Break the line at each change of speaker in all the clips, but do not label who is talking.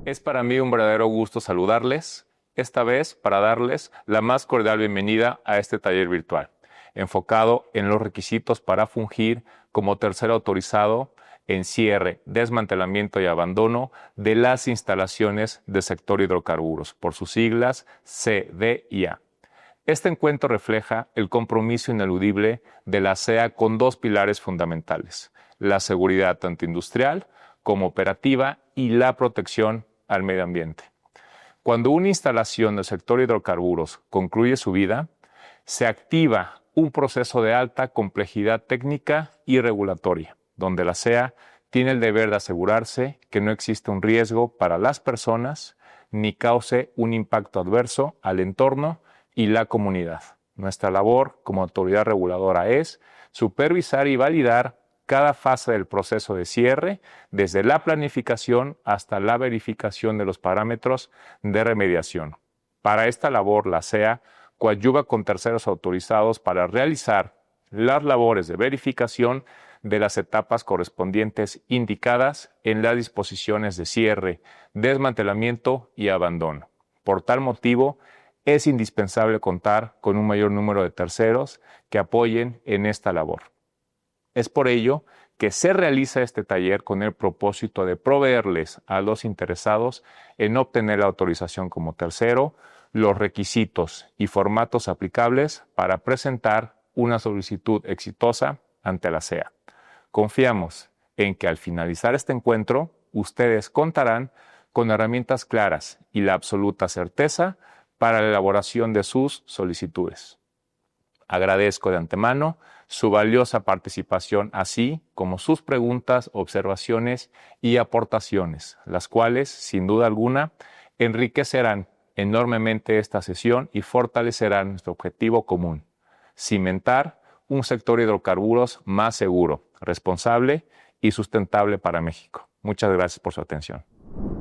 Es para mí un verdadero gusto saludarles, esta vez para darles la más cordial bienvenida a este taller virtual, enfocado en los requisitos para fungir como tercero autorizado en cierre, desmantelamiento y abandono de las instalaciones del sector hidrocarburos, por sus siglas CDIA. Este encuentro refleja el compromiso ineludible de la SEA con dos pilares fundamentales: la seguridad tanto industrial como operativa y la protección al medio ambiente. Cuando una instalación del sector hidrocarburos concluye su vida, se activa un proceso de alta complejidad técnica y regulatoria, donde la SEA tiene el deber de asegurarse que no existe un riesgo para las personas ni cause un impacto adverso al entorno y la comunidad. Nuestra labor como autoridad reguladora es supervisar y validar cada fase del proceso de cierre, desde la planificación hasta la verificación de los parámetros de remediación. Para esta labor, la SEA coadyuva con terceros autorizados para realizar las labores de verificación de las etapas correspondientes indicadas en las disposiciones de cierre, desmantelamiento y abandono. Por tal motivo, es indispensable contar con un mayor número de terceros que apoyen en esta labor. Es por ello que se realiza este taller con el propósito de proveerles a los interesados en obtener la autorización como tercero los requisitos y formatos aplicables para presentar una solicitud exitosa ante la SEA. Confiamos en que al finalizar este encuentro, ustedes contarán con herramientas claras y la absoluta certeza para la elaboración de sus solicitudes. Agradezco de antemano su valiosa participación, así como sus preguntas, observaciones y aportaciones, las cuales, sin duda alguna, enriquecerán enormemente esta sesión y fortalecerán nuestro objetivo común: cimentar un sector hidrocarburos más seguro, responsable y sustentable para México. Muchas gracias por su atención.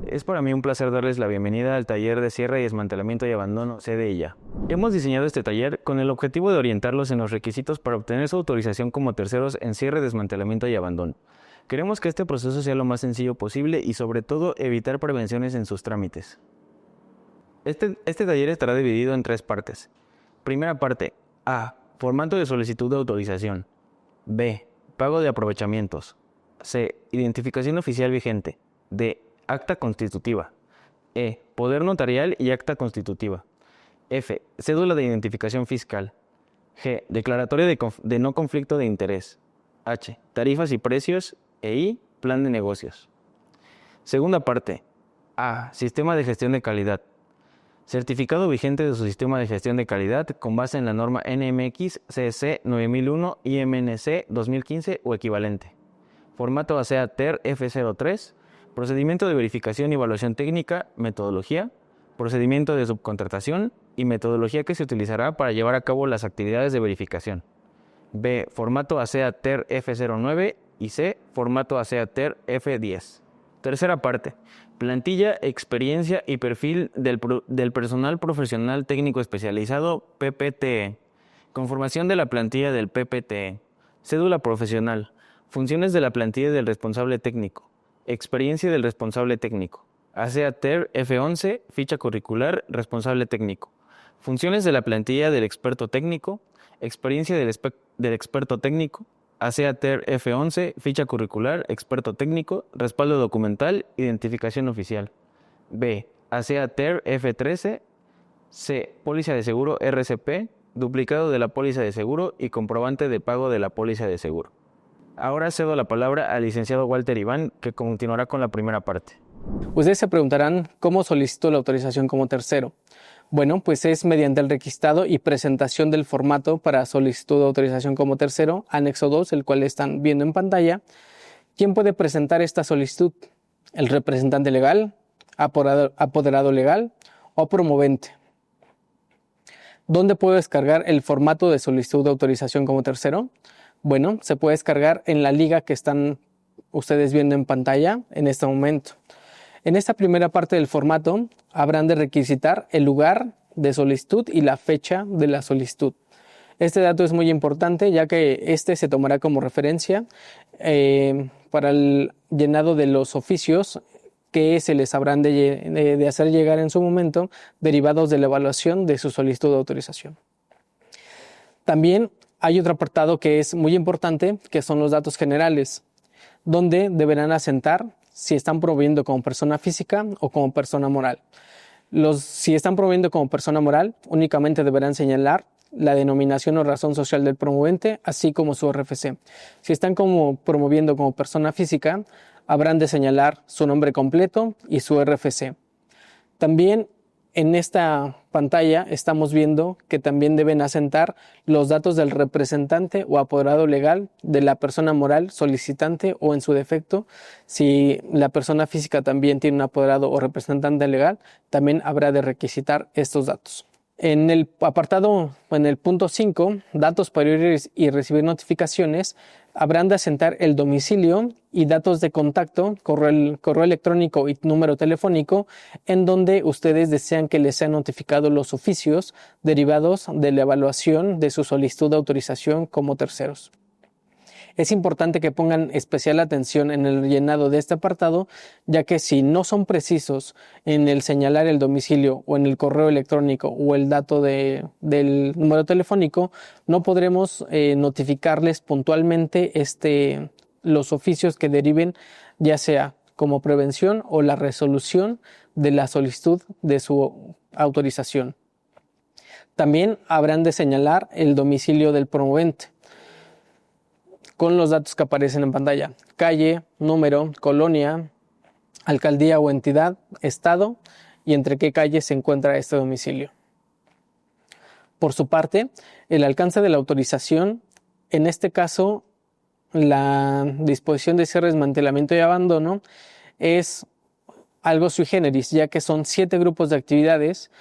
Es para mí un placer darles la bienvenida al taller de cierre y desmantelamiento y abandono CDIA. Hemos diseñado este taller con el objetivo de orientarlos en los requisitos para obtener su autorización como terceros en cierre, desmantelamiento y abandono. Queremos que este proceso sea lo más sencillo posible y sobre todo evitar prevenciones en sus trámites. Este taller estará dividido en 3 partes. Primera parte: A. Formato de solicitud de autorización. B. Pago de aprovechamientos. C. Identificación oficial vigente. D. Acta constitutiva. E. Poder notarial y acta constitutiva. F. Cédula de identificación fiscal. G. Declaratoria de no conflicto de interés. H. Tarifas y precios. E I. Plan de negocios. Segunda parte. A. Sistema de gestión de calidad. Certificado vigente de su sistema de gestión de calidad con base en la norma NMX CC 9001 IMNC 2015 o equivalente. Formato ASEA TER F03. Procedimiento de verificación y evaluación técnica, metodología, procedimiento de subcontratación y metodología que se utilizará para llevar a cabo las actividades de verificación. B. Formato ASEA TER F09 y C. Formato ASEA TER F10. Tercera parte. Plantilla, experiencia y perfil del personal profesional técnico especializado PPTE. Conformación de la plantilla del PPTE. Cédula profesional. Funciones de la plantilla del responsable técnico. Experiencia del responsable técnico. ASEA TER F11, ficha curricular, responsable técnico. Funciones de la plantilla del experto técnico. Experiencia del experto técnico. ASEA TER F11, ficha curricular, experto técnico, respaldo documental, identificación oficial. B. ASEA TER F13. C. Póliza de seguro RCP, duplicado de la póliza de seguro y comprobante de pago de la póliza de seguro. Ahora cedo la palabra al licenciado Walter Iván, que continuará con la primera parte.
Ustedes se preguntarán cómo solicito la autorización como tercero. Bueno, pues es mediante el requisitado y presentación del formato para solicitud de autorización como tercero, anexo 2, el cual están viendo en pantalla. ¿Quién puede presentar esta solicitud? El representante legal, apoderado legal o promovente. ¿Dónde puedo descargar el formato de solicitud de autorización como tercero? Bueno, se puede descargar en la liga que están ustedes viendo en pantalla en este momento. En esta primera parte del formato habrán de requisitar el lugar de solicitud y la fecha de la solicitud. Este dato es muy importante, ya que este se tomará como referencia para el llenado de los oficios que se les habrán de hacer llegar en su momento, derivados de la evaluación de su solicitud de autorización. También hay otro apartado que es muy importante, que son los datos generales, donde deberán asentar si están proveyendo como persona física o como persona moral. Si están proveyendo como persona moral, únicamente deberán señalar la denominación o razón social del promovente, así como su RFC. Si están promoviendo como persona física, habrán de señalar su nombre completo y su RFC. También en esta pantalla estamos viendo que también deben asentar los datos del representante o apoderado legal de la persona moral solicitante, o en su defecto, si la persona física también tiene un apoderado o representante legal, también habrá de requisitar estos datos. En el apartado, en el punto 5, datos para ir y recibir notificaciones, habrán de asentar el domicilio y datos de contacto, correo electrónico y número telefónico, en donde ustedes desean que les sean notificados los oficios derivados de la evaluación de su solicitud de autorización como terceros. Es importante que pongan especial atención en el llenado de este apartado, ya que si no son precisos en el señalar el domicilio o en el correo electrónico o el dato del número telefónico, no podremos notificarles puntualmente los oficios que deriven, ya sea como prevención o la resolución de la solicitud de su autorización. También habrán de señalar el domicilio del promovente con los datos que aparecen en pantalla: calle, número, colonia, alcaldía o entidad, estado y entre qué calle se encuentra este domicilio. Por su parte, el alcance de la autorización, en este caso, la disposición de cierre, desmantelamiento y abandono, es algo sui generis, ya que son 7 grupos de actividades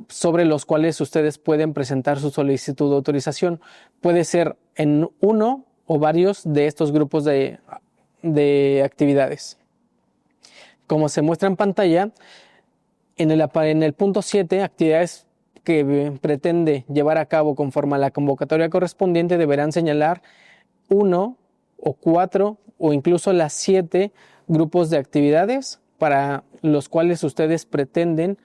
sobre los cuales ustedes pueden presentar su solicitud de autorización. Puede ser en uno o varios de estos grupos de actividades. Como se muestra en pantalla, en el punto 7, actividades que pretende llevar a cabo conforme a la convocatoria correspondiente, deberán señalar 1 o 4 o incluso las 7 grupos de actividades para los cuales ustedes pretenden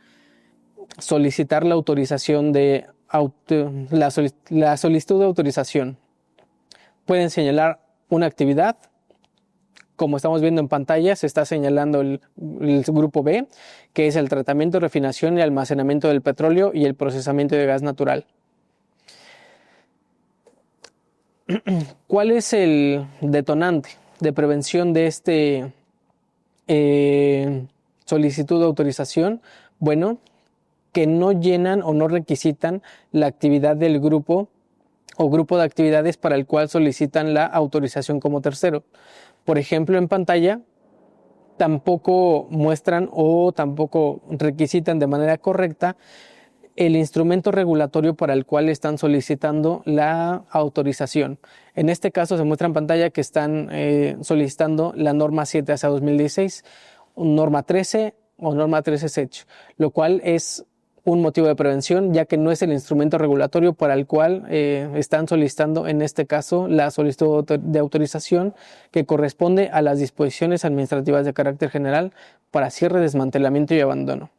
solicitar la autorización la solicitud de autorización. Pueden señalar una actividad. Como estamos viendo en pantalla, se está señalando el grupo B, que es el tratamiento, refinación y almacenamiento del petróleo y el procesamiento de gas natural. ¿Cuál es el detonante de prevención de solicitud de autorización? Bueno, que no llenan o no requisitan la actividad del grupo o grupo de actividades para el cual solicitan la autorización como tercero. Por ejemplo, en pantalla tampoco muestran o tampoco requisitan de manera correcta el instrumento regulatorio para el cual están solicitando la autorización. En este caso se muestra en pantalla que están solicitando la norma 7/2016, norma 13 o norma 13 SECH, lo cual es un motivo de prevención, ya que no es el instrumento regulatorio para el cual están solicitando, en este caso, la solicitud de autorización, que corresponde a las disposiciones administrativas de carácter general para cierre, desmantelamiento y abandono.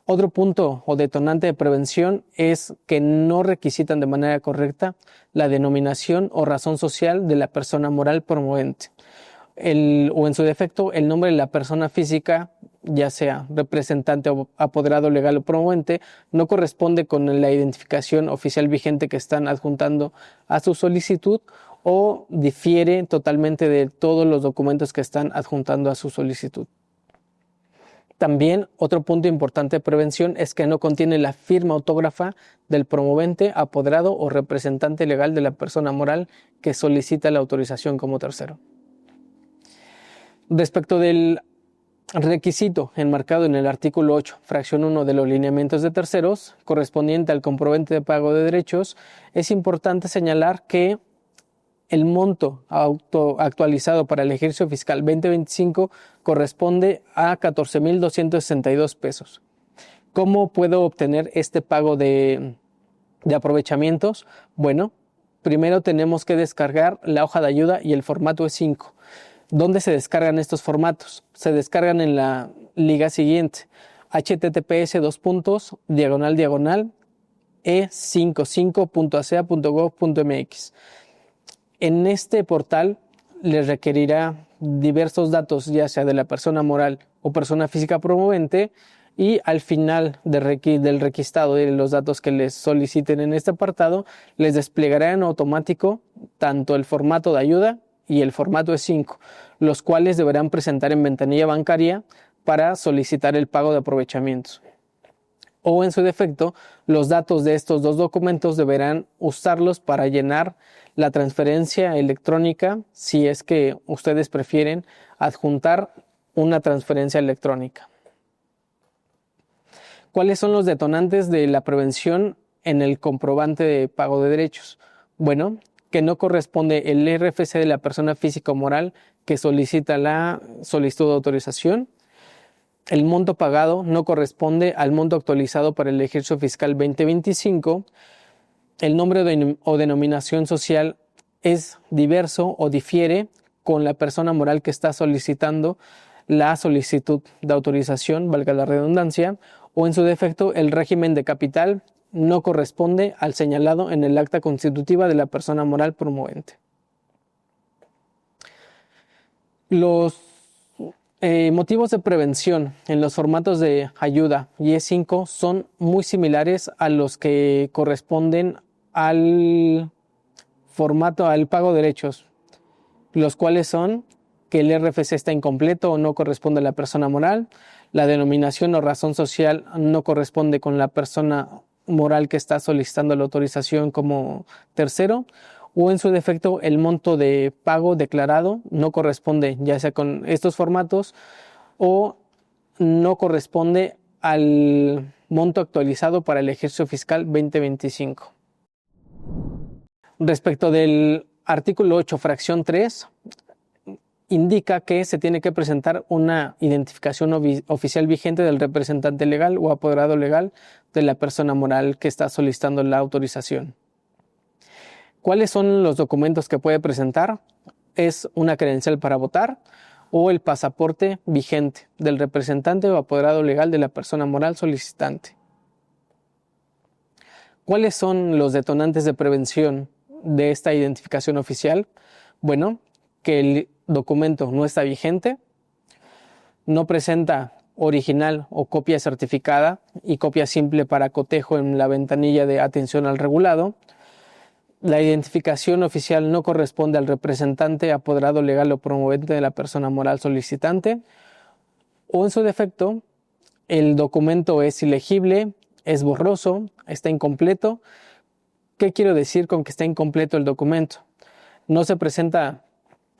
Otro punto o detonante de prevención es que no requisitan de manera correcta la denominación o razón social de la persona moral promovente, o en su defecto el nombre de la persona física, ya sea representante o apoderado legal o promovente, no corresponde con la identificación oficial vigente que están adjuntando a su solicitud, o difiere totalmente de todos los documentos que están adjuntando a su solicitud. También otro punto importante de prevención es que no contiene la firma autógrafa del promovente, apoderado o representante legal de la persona moral que solicita la autorización como tercero. Respecto del requisito enmarcado en el artículo 8, fracción 1 de los lineamientos de terceros, correspondiente al comprobante de pago de derechos, es importante señalar que el monto actualizado para el ejercicio fiscal 2025 corresponde a 14,262 pesos. ¿Cómo puedo obtener este pago de aprovechamientos? Bueno, primero tenemos que descargar la hoja de ayuda y el formato E5. ¿Dónde se descargan estos formatos? Se descargan en la liga siguiente: https://e55.acea.gov.mx. En este portal les requerirá diversos datos, ya sea de la persona moral o persona física promovente, y al final del requistado de los datos que les soliciten en este apartado, les desplegará en automático tanto el formato de ayuda y el formato E5, los cuales deberán presentar en ventanilla bancaria para solicitar el pago de aprovechamientos. O en su defecto, los datos de estos dos documentos deberán usarlos para llenar la transferencia electrónica, si es que ustedes prefieren adjuntar una transferencia electrónica. ¿Cuáles son los detonantes de la prevención en el comprobante de pago de derechos? Bueno, que no corresponde el RFC de la persona física o moral que solicita la solicitud de autorización. El monto pagado no corresponde al monto actualizado para el ejercicio fiscal 2025. El nombre o denominación social es diverso o difiere con la persona moral que está solicitando la solicitud de autorización, valga la redundancia, o en su defecto el régimen de capital no corresponde al señalado en el acta constitutiva de la persona moral promovente. Los motivos de prevención en los formatos de ayuda y E5 son muy similares a los que corresponden al formato, al pago de derechos, los cuales son que el RFC está incompleto o no corresponde a la persona moral, la denominación o razón social no corresponde con la persona moral que está solicitando la autorización como tercero, o en su defecto el monto de pago declarado no corresponde ya sea con estos formatos o no corresponde al monto actualizado para el ejercicio fiscal 2025. Respecto del artículo 8, fracción 3, indica que se tiene que presentar una identificación oficial vigente del representante legal o apoderado legal de la persona moral que está solicitando la autorización. ¿Cuáles son los documentos que puede presentar? Es una credencial para votar o el pasaporte vigente del representante o apoderado legal de la persona moral solicitante. ¿Cuáles son los detonantes de prevención de esta identificación oficial? Bueno, que el documento no está vigente, no presenta original o copia certificada y copia simple para cotejo en la ventanilla de atención al regulado. La identificación oficial no corresponde al representante, apoderado legal o promovente de la persona moral solicitante, o en su defecto, el documento es ilegible, es borroso, está incompleto. ¿Qué quiero decir con que está incompleto el documento? No se presenta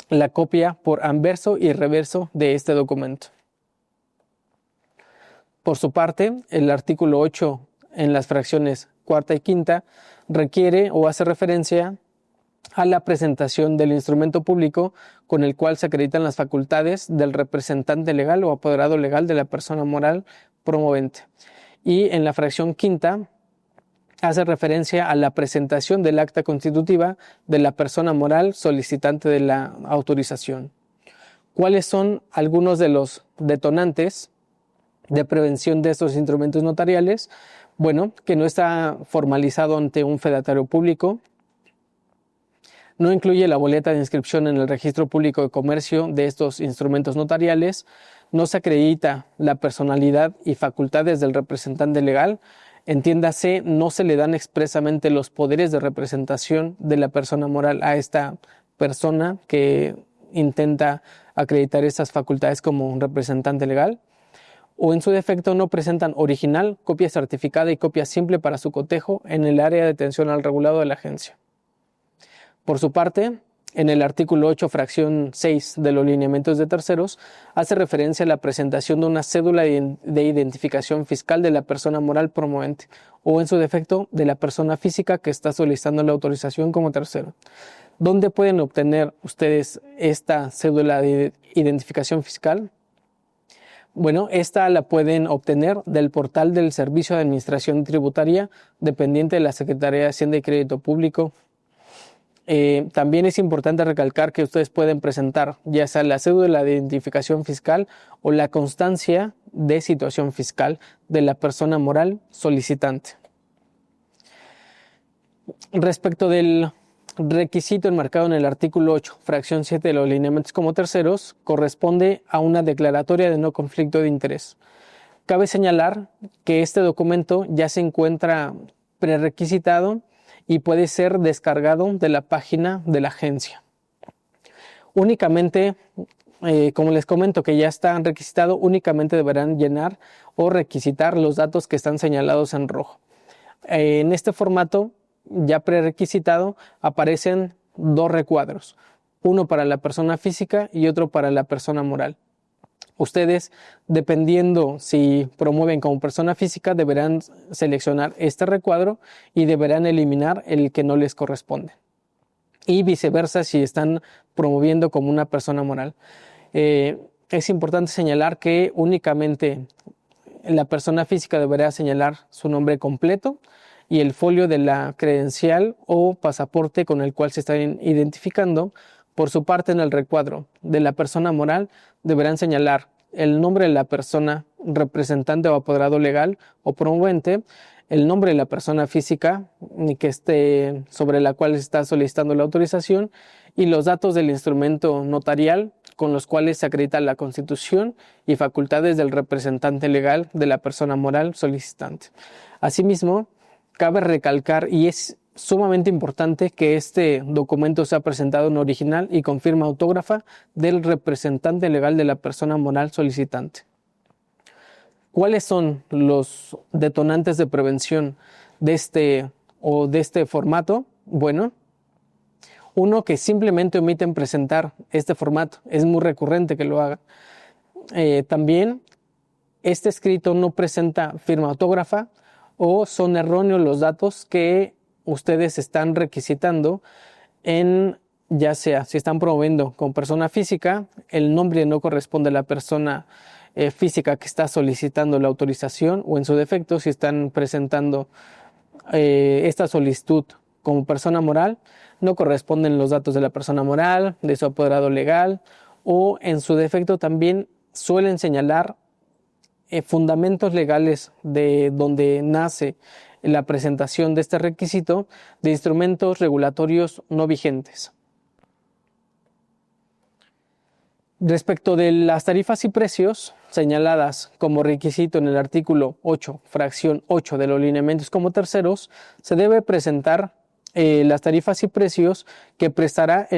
la copia por anverso y reverso de este documento. Por su parte, el artículo 8 en las fracciones cuarta y quinta requiere o hace referencia a la presentación del instrumento público con el cual se acreditan las facultades del representante legal o apoderado legal de la persona moral promovente. Y en la fracción quinta hace referencia a la presentación del acta constitutiva de la persona moral solicitante de la autorización. ¿Cuáles son algunos de los detonantes de prevención de estos instrumentos notariales? Bueno, que no está formalizado ante un fedatario público, no incluye la boleta de inscripción en el registro público de comercio de estos instrumentos notariales, no se acredita la personalidad y facultades del representante legal. Entiéndase, no se le dan expresamente los poderes de representación de la persona moral a esta persona que intenta acreditar esas facultades como un representante legal, o en su defecto no presentan original, copia certificada y copia simple para su cotejo en el área de atención al regulado de la agencia. Por su parte, en el artículo 8, fracción 6 de los lineamientos de terceros, hace referencia a la presentación de una cédula de identificación fiscal de la persona moral promovente o, en su defecto, de la persona física que está solicitando la autorización como tercero. ¿Dónde pueden obtener ustedes esta cédula de identificación fiscal? Bueno, esta la pueden obtener del portal del Servicio de Administración Tributaria, dependiente de la Secretaría de Hacienda y Crédito Público. También es importante recalcar que ustedes pueden presentar ya sea la cédula de identificación fiscal o la constancia de situación fiscal de la persona moral solicitante. Respecto del requisito enmarcado en el artículo 8, fracción 7 de los lineamientos como terceros, corresponde a una declaratoria de no conflicto de interés. Cabe señalar que este documento ya se encuentra prerequisitado y puede ser descargado de la página de la agencia. Únicamente, como les comento que ya está requisitado, únicamente deberán llenar o requisitar los datos que están señalados en rojo. En este formato ya prerequisitado aparecen dos recuadros, uno para la persona física y otro para la persona moral. Ustedes, dependiendo si promueven como persona física, deberán seleccionar este recuadro y deberán eliminar el que no les corresponde. Y viceversa si están promoviendo como una persona moral. Es importante señalar que únicamente la persona física deberá señalar su nombre completo y el folio de la credencial o pasaporte con el cual se están identificando. Por su parte, en el recuadro de la persona moral deberán señalar el nombre de la persona representante o apoderado legal o promovente, el nombre de la persona física sobre la cual se está solicitando la autorización y los datos del instrumento notarial con los cuales se acredita la constitución y facultades del representante legal de la persona moral solicitante. Asimismo, cabe recalcar y es sumamente importante que este documento sea presentado en original y con firma autógrafa del representante legal de la persona moral solicitante. ¿Cuáles son los detonantes de prevención de este formato? Bueno, uno, que simplemente omiten presentar este formato. Es muy recurrente que lo hagan. También, este escrito no presenta firma autógrafa o son erróneos los datos que ustedes están requisitando ya sea si están promoviendo con persona física, el nombre no corresponde a la persona física que está solicitando la autorización, o en su defecto si están presentando esta solicitud como persona moral, no corresponden los datos de la persona moral, de su apoderado legal, o en su defecto también suelen señalar fundamentos legales de donde nace la presentación de este requisito de instrumentos regulatorios no vigentes. Respecto de las tarifas y precios señaladas como requisito en el artículo 8, fracción 8 de los lineamientos como terceros, se debe presentar las tarifas y precios que prestará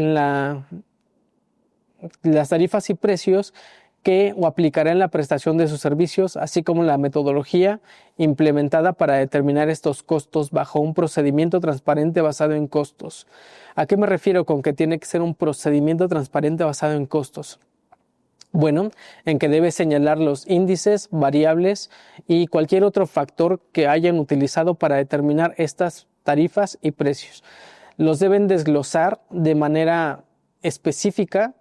las tarifas y precios que aplicará en la prestación de sus servicios, así como la metodología implementada para determinar estos costos bajo un procedimiento transparente basado en costos. ¿A qué me refiero con que tiene que ser un procedimiento transparente basado en costos? Bueno, en que debe señalar los índices, variables y cualquier otro factor que hayan utilizado para determinar estas tarifas y precios. Los deben desglosar de manera específica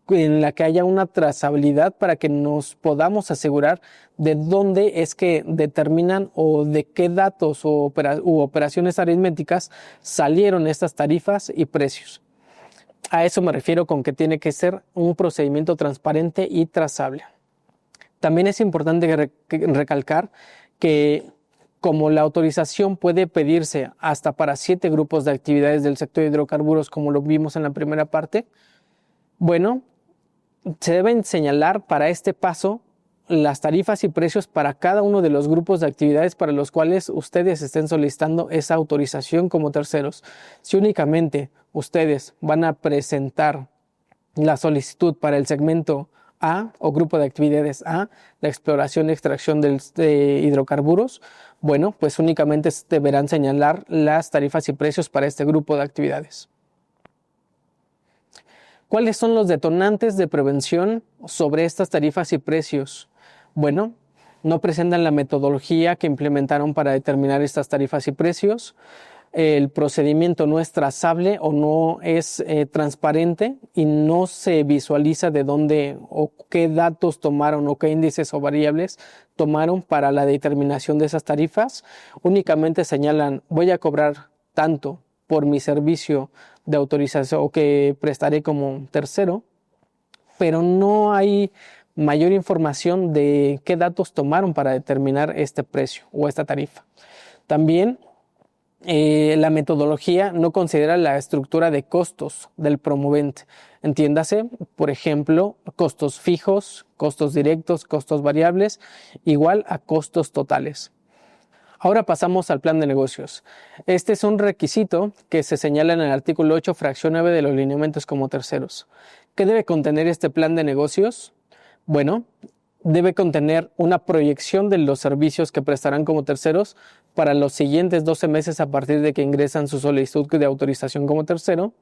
en la que haya una trazabilidad para que nos podamos asegurar de dónde es que determinan o de qué datos u operaciones aritméticas salieron estas tarifas y precios. A eso me refiero con que tiene que ser un procedimiento transparente y trazable. También es importante recalcar que como la autorización puede pedirse hasta para 7 grupos de actividades del sector de hidrocarburos, como lo vimos en la primera parte, bueno, se deben señalar para este paso las tarifas y precios para cada uno de los grupos de actividades para los cuales ustedes estén solicitando esa autorización como terceros. Si únicamente ustedes van a presentar la solicitud para el segmento A o grupo de actividades A, la exploración y extracción de hidrocarburos, bueno, pues únicamente deberán señalar las tarifas y precios para este grupo de actividades. ¿Cuáles son los detonantes de prevención sobre estas tarifas y precios? Bueno, no presentan la metodología que implementaron para determinar estas tarifas y precios. El procedimiento no es trazable o no es transparente y no se visualiza de dónde o qué datos tomaron o qué índices o variables tomaron para la determinación de esas tarifas. Únicamente señalan, voy a cobrar tanto por mi servicio de autorización o que prestaré como tercero, pero no hay mayor información de qué datos tomaron para determinar este precio o esta tarifa. También la metodología no considera la estructura de costos del promovente. Entiéndase, por ejemplo, costos fijos, costos directos, costos variables, igual a costos totales. Ahora pasamos al plan de negocios. Este es un requisito que se señala en el artículo 8, fracción 9 de los lineamientos como terceros. ¿Qué debe contener este plan de negocios? Bueno, debe contener una proyección de los servicios que prestarán como terceros para los siguientes 12 meses a partir de que ingresan su solicitud de autorización como tercero.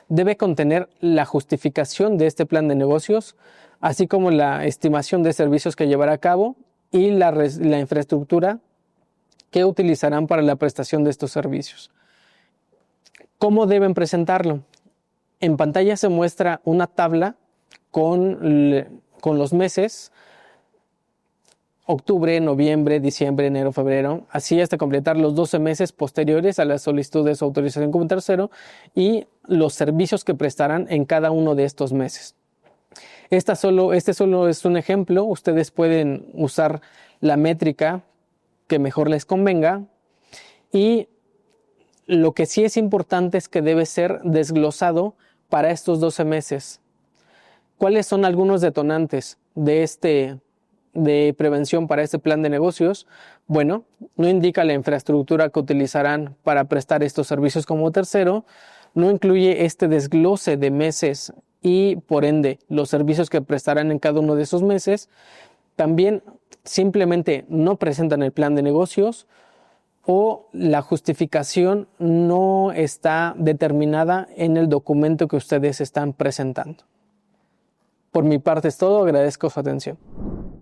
Debe contener la justificación de este plan de negocios, así como la estimación de servicios que llevará a cabo y la infraestructura que utilizarán para la prestación de estos servicios. ¿Cómo deben presentarlo? En pantalla se muestra una tabla con los meses: octubre, noviembre, diciembre, enero, febrero, así hasta completar los 12 meses posteriores a la solicitud de su autorización como tercero y los servicios que prestarán en cada uno de estos meses. Este solo es un ejemplo. Ustedes pueden usar la métrica que mejor les convenga, y lo que sí es importante es que debe ser desglosado para estos 12 meses. ¿Cuáles son algunos detonantes de prevención para este plan de negocios? Bueno, no indica la infraestructura que utilizarán para prestar estos servicios como tercero, no incluye este desglose de meses y por ende los servicios que prestarán en cada uno de esos meses. También simplemente no presentan el plan de negocios o la justificación no está determinada en el documento que ustedes están presentando. Por mi parte es todo, agradezco su atención.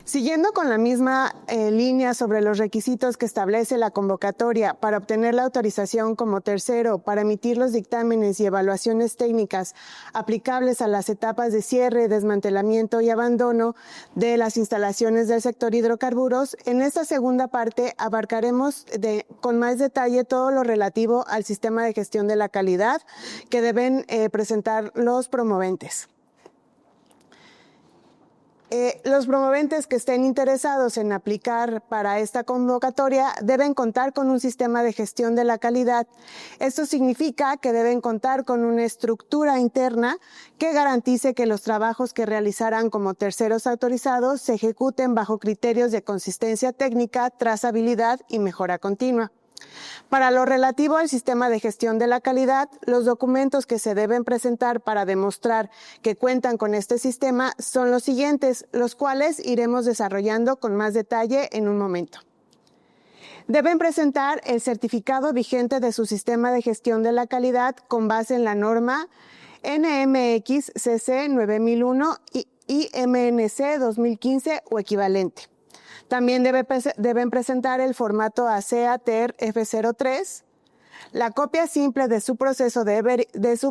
Siguiendo con la misma línea sobre los requisitos que establece la convocatoria para obtener la autorización como tercero para emitir los dictámenes y evaluaciones técnicas aplicables a las etapas de cierre, desmantelamiento y abandono de las instalaciones del sector hidrocarburos, en esta segunda parte abarcaremos con más detalle todo lo relativo al sistema de gestión de la calidad que deben presentar los promoventes. Los promoventes que estén interesados en aplicar para esta convocatoria deben contar con un sistema de gestión de la calidad. Esto significa que deben contar con una estructura interna que garantice que los trabajos que realizarán como terceros autorizados se ejecuten bajo criterios de consistencia técnica, trazabilidad y mejora continua. Para lo relativo al sistema de gestión de la calidad, los documentos que se deben presentar para demostrar que cuentan con este sistema son los siguientes, los cuales iremos desarrollando con más detalle en un momento. Deben presentar el certificado vigente de su sistema de gestión de la calidad con base en la norma NMX CC 9001 y MNC 2015 o equivalente. También deben presentar el formato ASEA-TER F03, la copia simple de su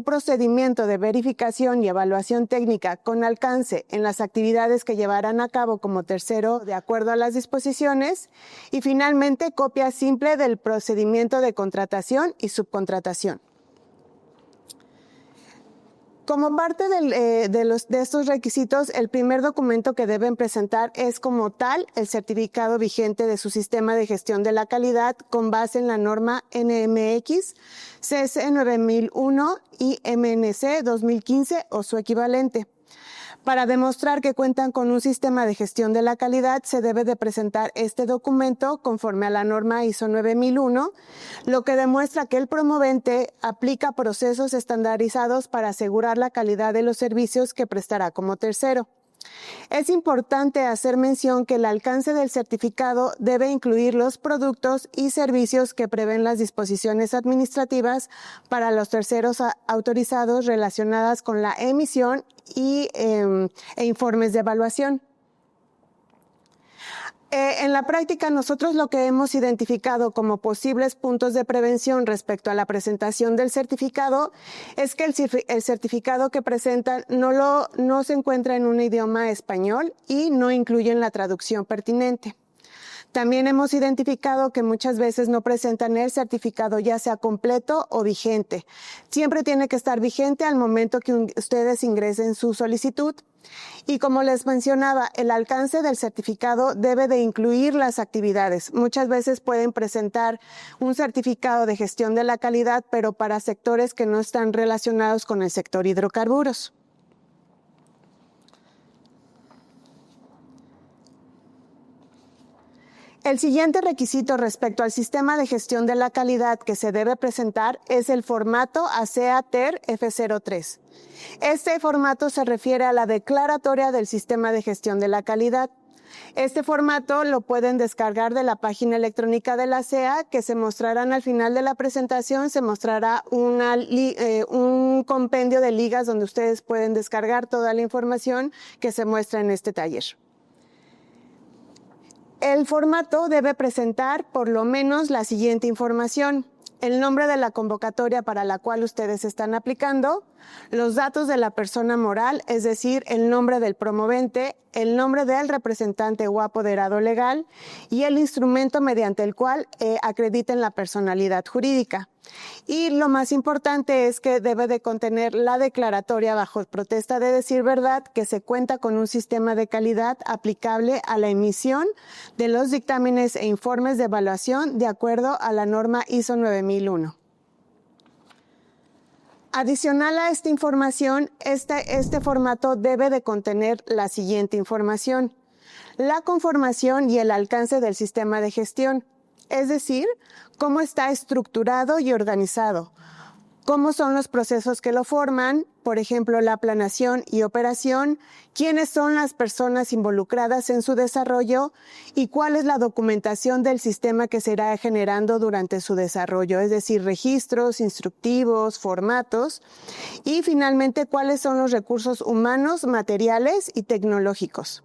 procedimiento de verificación y evaluación técnica con alcance en las actividades que llevarán a cabo como tercero de acuerdo a las disposiciones, y finalmente copia simple del procedimiento de contratación y subcontratación. Como parte de estos requisitos, el primer documento que deben presentar es como tal el certificado vigente de su sistema de gestión de la calidad con base en la norma NMX, CC 9001 y MNC 2015 o su equivalente. Para demostrar que cuentan con un sistema de gestión de la calidad, se debe de presentar este documento conforme a la norma ISO 9001, lo que demuestra que el promovente aplica procesos estandarizados para asegurar la calidad de los servicios que prestará como tercero. Es importante hacer mención que el alcance del certificado debe incluir los productos y servicios que prevén las disposiciones administrativas para los terceros autorizados relacionadas con la emisión e informes de evaluación. En la práctica, nosotros lo que hemos identificado como posibles puntos de prevención respecto a la presentación del certificado es que el certificado que presentan no se encuentra en un idioma español y no incluyen la traducción pertinente. También hemos identificado que muchas veces no presentan el certificado ya sea completo o vigente. Siempre tiene que estar vigente al momento que ustedes ingresen su solicitud. Y como les mencionaba, el alcance del certificado debe de incluir las actividades. Muchas veces pueden presentar un certificado de gestión de la calidad, pero para sectores que no están relacionados con el sector hidrocarburos. El siguiente requisito respecto al sistema de gestión de la calidad que se debe presentar es el formato ASEA-TER F03. Este formato se refiere a la declaratoria del sistema de gestión de la calidad. Este formato lo pueden descargar de la página electrónica de la ASEA, que se mostrarán al final de la presentación. Se mostrará un compendio de ligas donde ustedes pueden descargar toda la información que se muestra en este taller. El formato debe presentar por lo menos la siguiente información: el nombre de la convocatoria para la cual ustedes están aplicando, los datos de la persona moral, es decir, el nombre del promovente, el nombre del representante o apoderado legal y el instrumento mediante el cual acrediten la personalidad jurídica. Y lo más importante es que debe de contener la declaratoria bajo protesta de decir verdad que se cuenta con un sistema de calidad aplicable a la emisión de los dictámenes e informes de evaluación de acuerdo a la norma ISO 9001. Adicional a esta información, este formato debe de contener la siguiente información: la conformación y el alcance del sistema de gestión, es decir, cómo está estructurado y organizado, cómo son los procesos que lo forman, por ejemplo, la planeación y operación, quiénes son las personas involucradas en su desarrollo y cuál es la documentación del sistema que se irá generando durante su desarrollo, es decir, registros, instructivos, formatos, y finalmente cuáles son los recursos humanos, materiales y tecnológicos.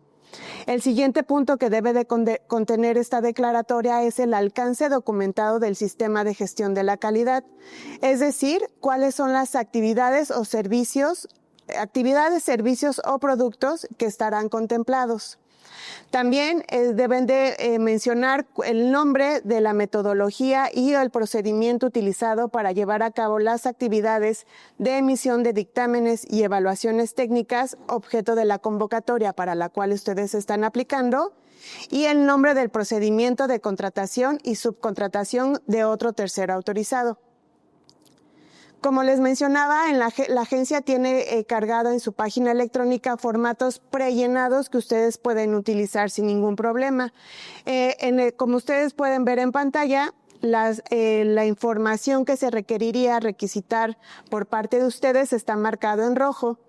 El siguiente punto que debe de contener esta declaratoria es el alcance documentado del sistema de gestión de la calidad, es decir, cuáles son las actividades, servicios o productos que estarán contemplados. También deben de mencionar el nombre de la metodología y el procedimiento utilizado para llevar a cabo las actividades de emisión de dictámenes y evaluaciones técnicas, objeto de la convocatoria para la cual ustedes están aplicando, y el nombre del procedimiento de contratación y subcontratación de otro tercero autorizado. Como les mencionaba, la agencia tiene cargado en su página electrónica formatos prellenados que ustedes pueden utilizar sin ningún problema. Como ustedes pueden ver en pantalla, la información que se requeriría requisitar por parte de ustedes está marcado en rojo.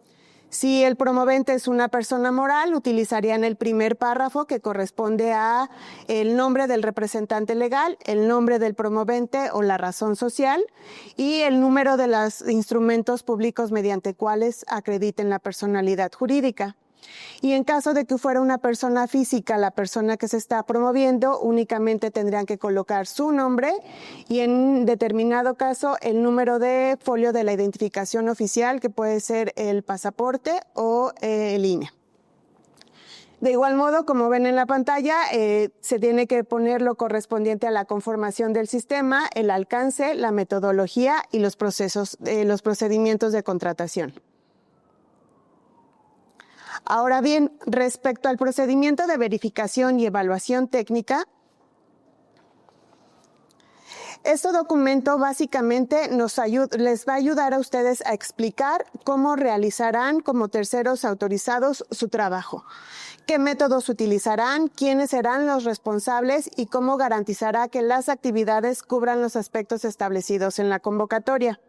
Si el promovente es una persona moral, utilizarían el primer párrafo que corresponde a el nombre del representante legal, el nombre del promovente o la razón social y el número de los instrumentos públicos mediante cuales acrediten la personalidad jurídica. Y en caso de que fuera una persona física, la persona que se está promoviendo, únicamente tendrían que colocar su nombre y en determinado caso el número de folio de la identificación oficial, que puede ser el pasaporte o el INE. De igual modo, como ven en la pantalla, se tiene que poner lo correspondiente a la conformación del sistema, el alcance, la metodología y los procedimientos de contratación. Ahora bien, respecto al procedimiento de verificación y evaluación técnica, este documento básicamente les va a ayudar a ustedes a explicar cómo realizarán como terceros autorizados su trabajo, qué métodos utilizarán, quiénes serán los responsables y cómo garantizará que las actividades cubran los aspectos establecidos en la convocatoria.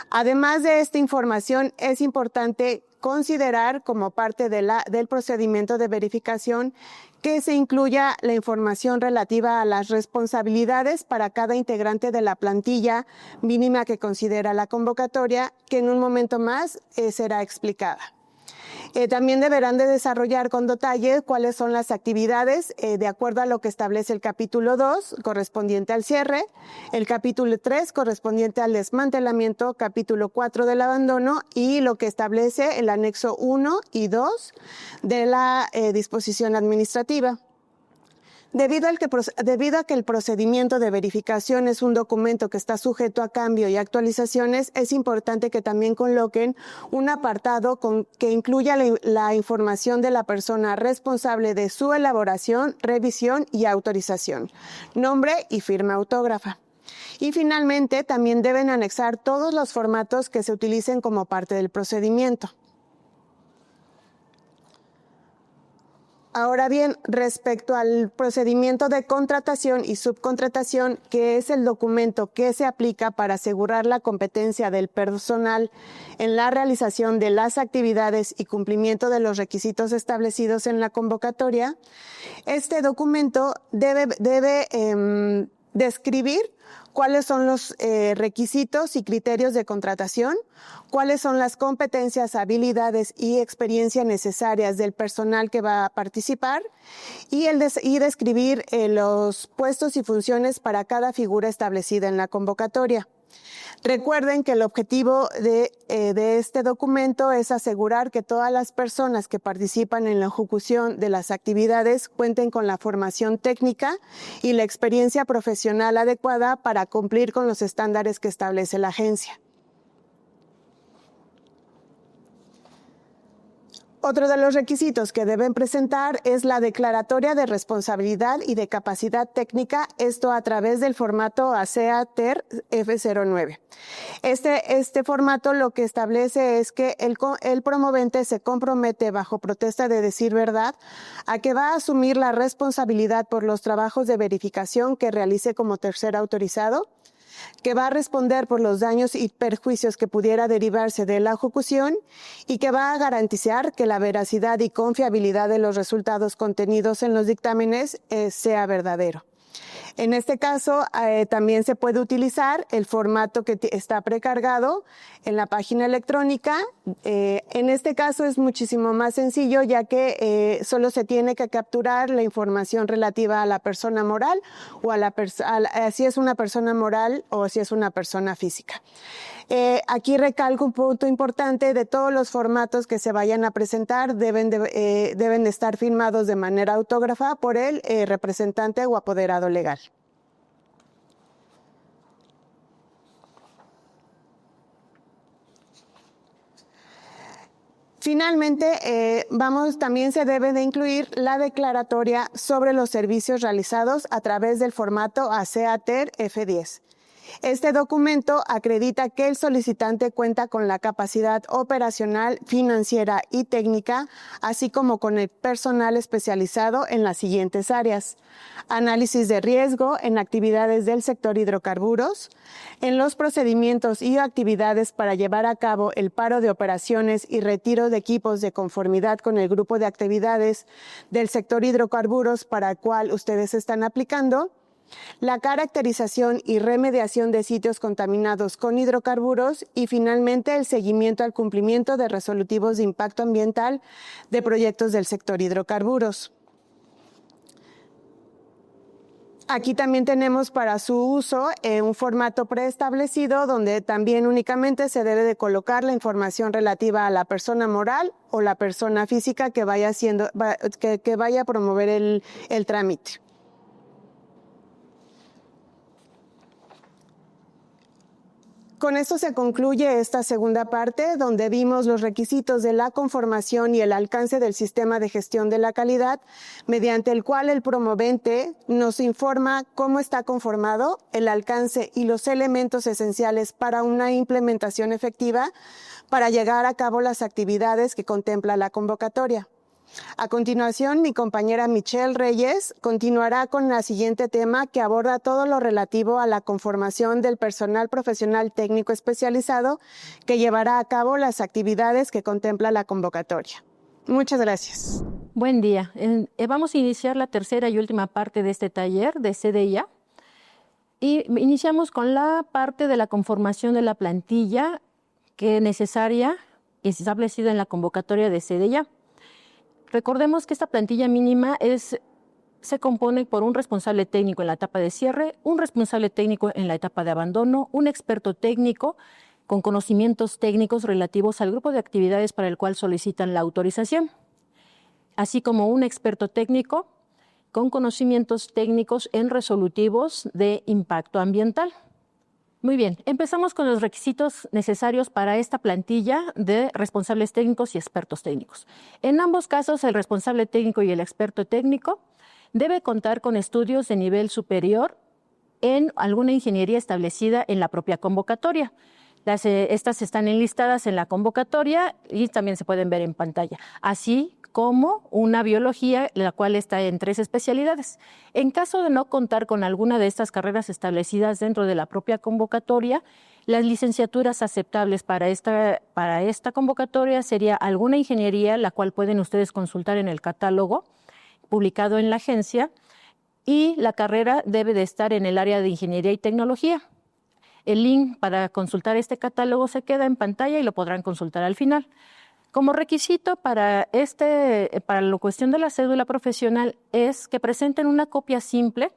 Además de esta información, es importante considerar como parte del procedimiento de verificación que se incluya la información relativa a las responsabilidades para cada integrante de la plantilla mínima que considera la convocatoria, que en un momento más será explicada. También deberán de desarrollar con detalle cuáles son las actividades de acuerdo a lo que establece el capítulo 2 correspondiente al cierre, el capítulo 3 correspondiente al desmantelamiento, capítulo 4 del abandono y lo que establece el anexo 1 y 2 de la disposición administrativa. Debido a que el procedimiento de verificación es un documento que está sujeto a cambio y actualizaciones, es importante que también coloquen un apartado que incluya la información de la persona responsable de su elaboración, revisión y autorización, nombre y firma autógrafa. Y finalmente, también deben anexar todos los formatos que se utilicen como parte del procedimiento. Ahora bien, respecto al procedimiento de contratación y subcontratación, que es el documento que se aplica para asegurar la competencia del personal en la realización de las actividades y cumplimiento de los requisitos establecidos en la convocatoria, este documento debe describir cuáles son los requisitos y criterios de contratación, cuáles son las competencias, habilidades y experiencia necesarias del personal que va a participar y describir los puestos y funciones para cada figura establecida en la convocatoria. Recuerden que el objetivo de este documento es asegurar que todas las personas que participan en la ejecución de las actividades cuenten con la formación técnica y la experiencia profesional adecuada para cumplir con los estándares que establece la agencia. Otro de los requisitos que deben presentar es la declaratoria de responsabilidad y de capacidad técnica, esto a través del formato ASEA-TER F09. Este formato lo que establece es que el promovente se compromete bajo protesta de decir verdad a que va a asumir la responsabilidad por los trabajos de verificación que realice como tercer autorizado, que va a responder por los daños y perjuicios que pudiera derivarse de la ejecución y que va a garantizar que la veracidad y confiabilidad de los resultados contenidos en los dictámenes sea verdadero. En este caso, también se puede utilizar el formato que está precargado en la página electrónica. En este caso es muchísimo más sencillo, ya que solo se tiene que capturar la información relativa a la persona moral o si es una persona moral o si es una persona física. Aquí recalco un punto importante: de todos los formatos que se vayan a presentar deben de estar firmados de manera autógrafa por el representante o apoderado legal. Finalmente, también se debe de incluir la declaratoria sobre los servicios realizados a través del formato ASEA-TER F10. Este documento acredita que el solicitante cuenta con la capacidad operacional, financiera y técnica, así como con el personal especializado en las siguientes áreas: análisis de riesgo en actividades del sector hidrocarburos, en los procedimientos y actividades para llevar a cabo el paro de operaciones y retiro de equipos de conformidad con el grupo de actividades del sector hidrocarburos para el cual ustedes están aplicando, la caracterización y remediación de sitios contaminados con hidrocarburos y finalmente el seguimiento al cumplimiento de resolutivos de impacto ambiental de proyectos del sector hidrocarburos. Aquí también tenemos para su uso un formato preestablecido donde también únicamente se debe de colocar la información relativa a la persona moral o la persona física que vaya a promover el trámite. Con esto se concluye esta segunda parte, donde vimos los requisitos de la conformación y el alcance del sistema de gestión de la calidad, mediante el cual el promovente nos informa cómo está conformado, el alcance y los elementos esenciales para una implementación efectiva para llevar a cabo las actividades que contempla la convocatoria. A continuación, mi compañera Michelle Reyes continuará con el siguiente tema, que aborda todo lo relativo a la conformación del personal profesional técnico especializado que llevará a cabo las actividades que contempla la convocatoria. Muchas gracias.
Buen día. Vamos a iniciar la tercera y última parte de este taller de CDIA. Y iniciamos con la parte de la conformación de la plantilla que es necesaria y establecida en la convocatoria de CDIA. Recordemos que esta plantilla mínima se compone por un responsable técnico en la etapa de cierre, un responsable técnico en la etapa de abandono, un experto técnico con conocimientos técnicos relativos al grupo de actividades para el cual solicitan la autorización, así como un experto técnico con conocimientos técnicos en resolutivos de impacto ambiental. Muy bien, empezamos con los requisitos necesarios para esta plantilla de responsables técnicos y expertos técnicos. En ambos casos, el responsable técnico y el experto técnico debe contar con estudios de nivel superior en alguna ingeniería establecida en la propia convocatoria. Estas están enlistadas en la convocatoria y también se pueden ver en pantalla, así como una biología, la cual está en 3 especialidades. En caso de no contar con alguna de estas carreras establecidas dentro de la propia convocatoria, las licenciaturas aceptables para esta convocatoria sería alguna ingeniería, la cual pueden ustedes consultar en el catálogo publicado en la agencia, y la carrera debe de estar en el área de ingeniería y tecnología. El link para consultar este catálogo se queda en pantalla y lo podrán consultar al final. Como requisito para la cuestión de la cédula profesional es que presenten una copia simple,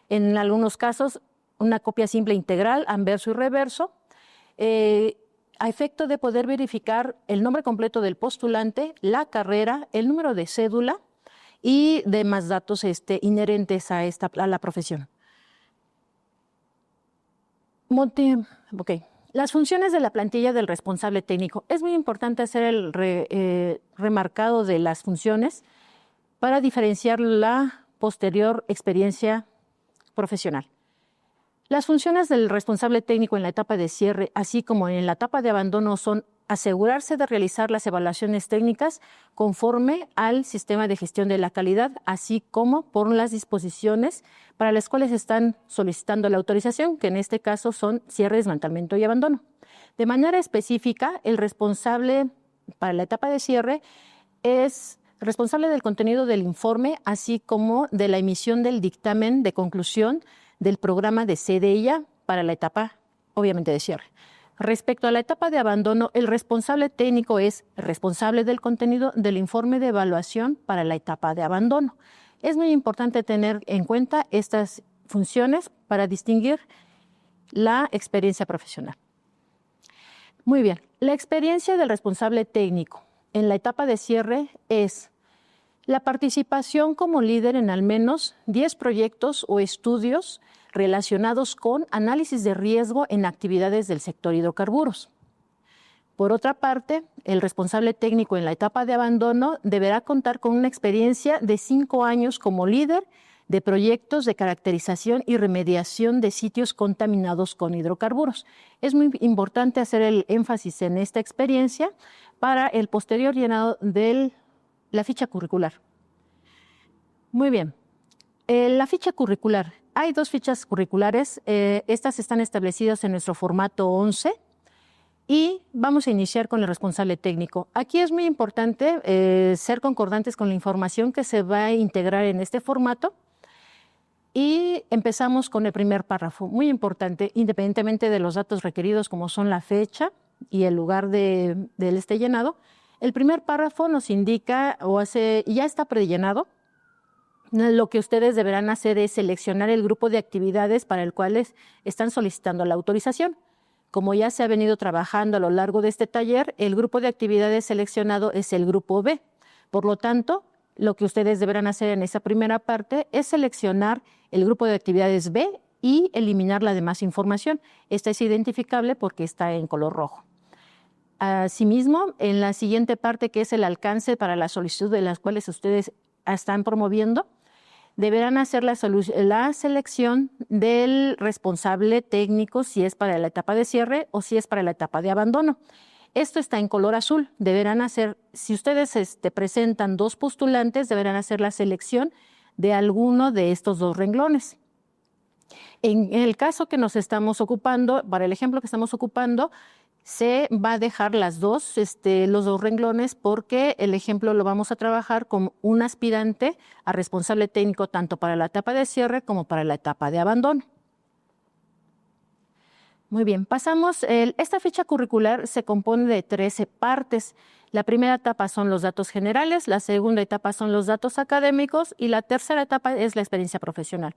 en algunos casos una copia simple integral, anverso y reverso, a efecto de poder verificar el nombre completo del postulante, la carrera, el número de cédula y demás datos inherentes a la profesión. Las funciones de la plantilla del responsable técnico. Es muy importante hacer el remarcado de las funciones para diferenciar la posterior experiencia profesional. Las funciones del responsable técnico en la etapa de cierre, así como en la etapa de abandono, son asegurarse de realizar las evaluaciones técnicas conforme al sistema de gestión de la calidad, así como por las disposiciones para las cuales están solicitando la autorización, que en este caso son cierre, desmantelamiento y abandono. De manera específica, el responsable para la etapa de cierre es responsable del contenido del informe, así como de la emisión del dictamen de conclusión del programa de CDIA para la etapa, obviamente, de cierre. Respecto a la etapa de abandono, el responsable técnico es responsable del contenido del informe de evaluación para la etapa de abandono. Es muy importante tener en cuenta estas funciones para distinguir la experiencia profesional. Muy bien, la experiencia del responsable técnico en la etapa de cierre es la participación como líder en al menos 10 proyectos o estudios relacionados con análisis de riesgo en actividades del sector hidrocarburos. Por otra parte, el responsable técnico en la etapa de abandono deberá contar con una experiencia de 5 años como líder de proyectos de caracterización y remediación de sitios contaminados con hidrocarburos. Es muy importante hacer el énfasis en esta experiencia para el posterior llenado de la ficha curricular. Muy bien. La ficha curricular. Hay 2 fichas curriculares. Estas están establecidas en nuestro formato 11 y vamos a iniciar con el responsable técnico. Aquí es muy importante ser concordantes con la información que se va a integrar en este formato. Y empezamos con el primer párrafo, muy importante, independientemente de los datos requeridos como son la fecha y el lugar del llenado. El primer párrafo nos indica ya está prellenado. Lo que ustedes deberán hacer es seleccionar el grupo de actividades para el cual están solicitando la autorización. Como ya se ha venido trabajando a lo largo de este taller, el grupo de actividades seleccionado es el grupo B. Por lo tanto, lo que ustedes deberán hacer en esa primera parte es seleccionar el grupo de actividades B y eliminar la demás información. Esta es identificable porque está en color rojo. Asimismo, en la siguiente parte, que es el alcance para la solicitud de las cuales ustedes están promoviendo, deberán hacer la selección del responsable técnico si es para la etapa de cierre o si es para la etapa de abandono. Esto está en color azul. Deberán hacer, si ustedes presentan 2 postulantes, deberán hacer la selección de alguno de estos 2 renglones. En el caso que nos estamos ocupando, para el ejemplo que estamos ocupando, se va a dejar los 2 renglones porque el ejemplo lo vamos a trabajar con un aspirante a responsable técnico tanto para la etapa de cierre como para la etapa de abandono. Muy bien, pasamos. Esta ficha curricular se compone de 13 partes. La primera etapa son los datos generales, la segunda etapa son los datos académicos y la tercera etapa es la experiencia profesional.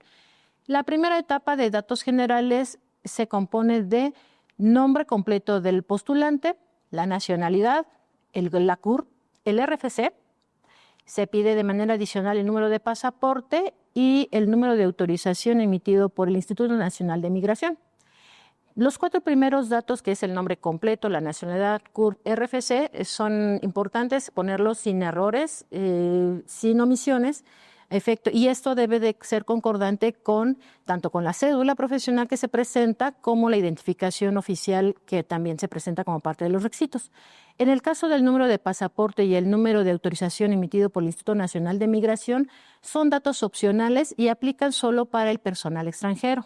La primera etapa de datos generales se compone de nombre completo del postulante, la nacionalidad, la CURP, el RFC, Se pide de manera adicional el número de pasaporte y el número de autorización emitido por el Instituto Nacional de Migración. Los 4 primeros datos, que es el nombre completo, la nacionalidad, CURP, RFC, son importantes ponerlos sin errores, sin omisiones, y esto debe de ser concordante tanto con la cédula profesional que se presenta como la identificación oficial que también se presenta como parte de los requisitos. En el caso del número de pasaporte y el número de autorización emitido por el Instituto Nacional de Migración, son datos opcionales y aplican solo para el personal extranjero,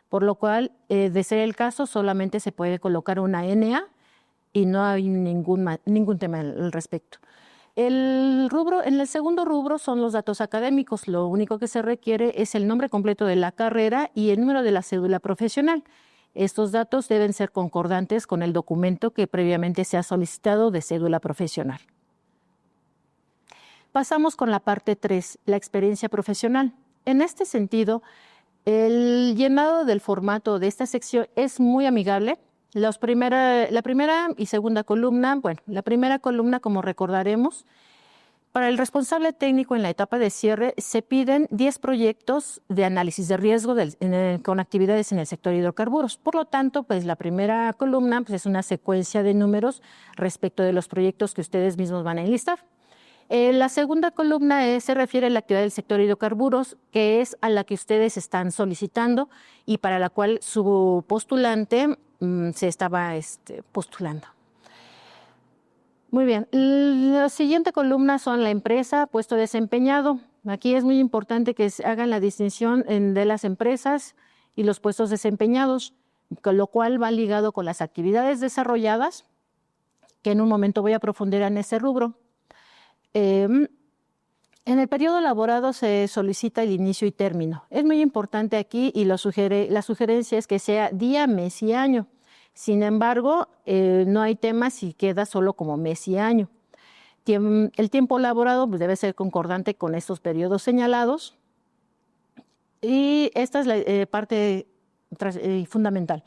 por lo cual, de ser el caso, solamente se puede colocar una NA y no hay ningún tema al respecto. En el segundo rubro son los datos académicos. Lo único que se requiere es el nombre completo de la carrera y el número de la cédula profesional. Estos datos deben ser concordantes con el documento que previamente se ha solicitado de cédula profesional. Pasamos con la parte 3, la experiencia profesional. En este sentido, el llenado del formato de esta sección es muy amigable. La primera y segunda columna, bueno, la primera columna, como recordaremos, para el responsable técnico en la etapa de cierre se piden 10 proyectos de análisis de riesgo con actividades en el sector hidrocarburos. Por lo tanto, pues la primera columna pues, es una secuencia de números respecto de los proyectos que ustedes mismos van a enlistar. La segunda columna se refiere a la actividad del sector hidrocarburos, que es a la que ustedes están solicitando y para la cual su postulante se estaba postulando. Muy bien. La siguiente columna son la empresa, puesto desempeñado. Aquí es muy importante que hagan la distinción de las empresas y los puestos desempeñados, con lo cual va ligado con las actividades desarrolladas, que en un momento voy a profundizar en ese rubro. En el periodo elaborado se solicita el inicio y término. Es muy importante aquí y la sugerencia es que sea día, mes y año. Sin embargo, no hay tema si queda solo como mes y año. El tiempo elaborado pues, debe ser concordante con estos periodos señalados y esta es la parte fundamental.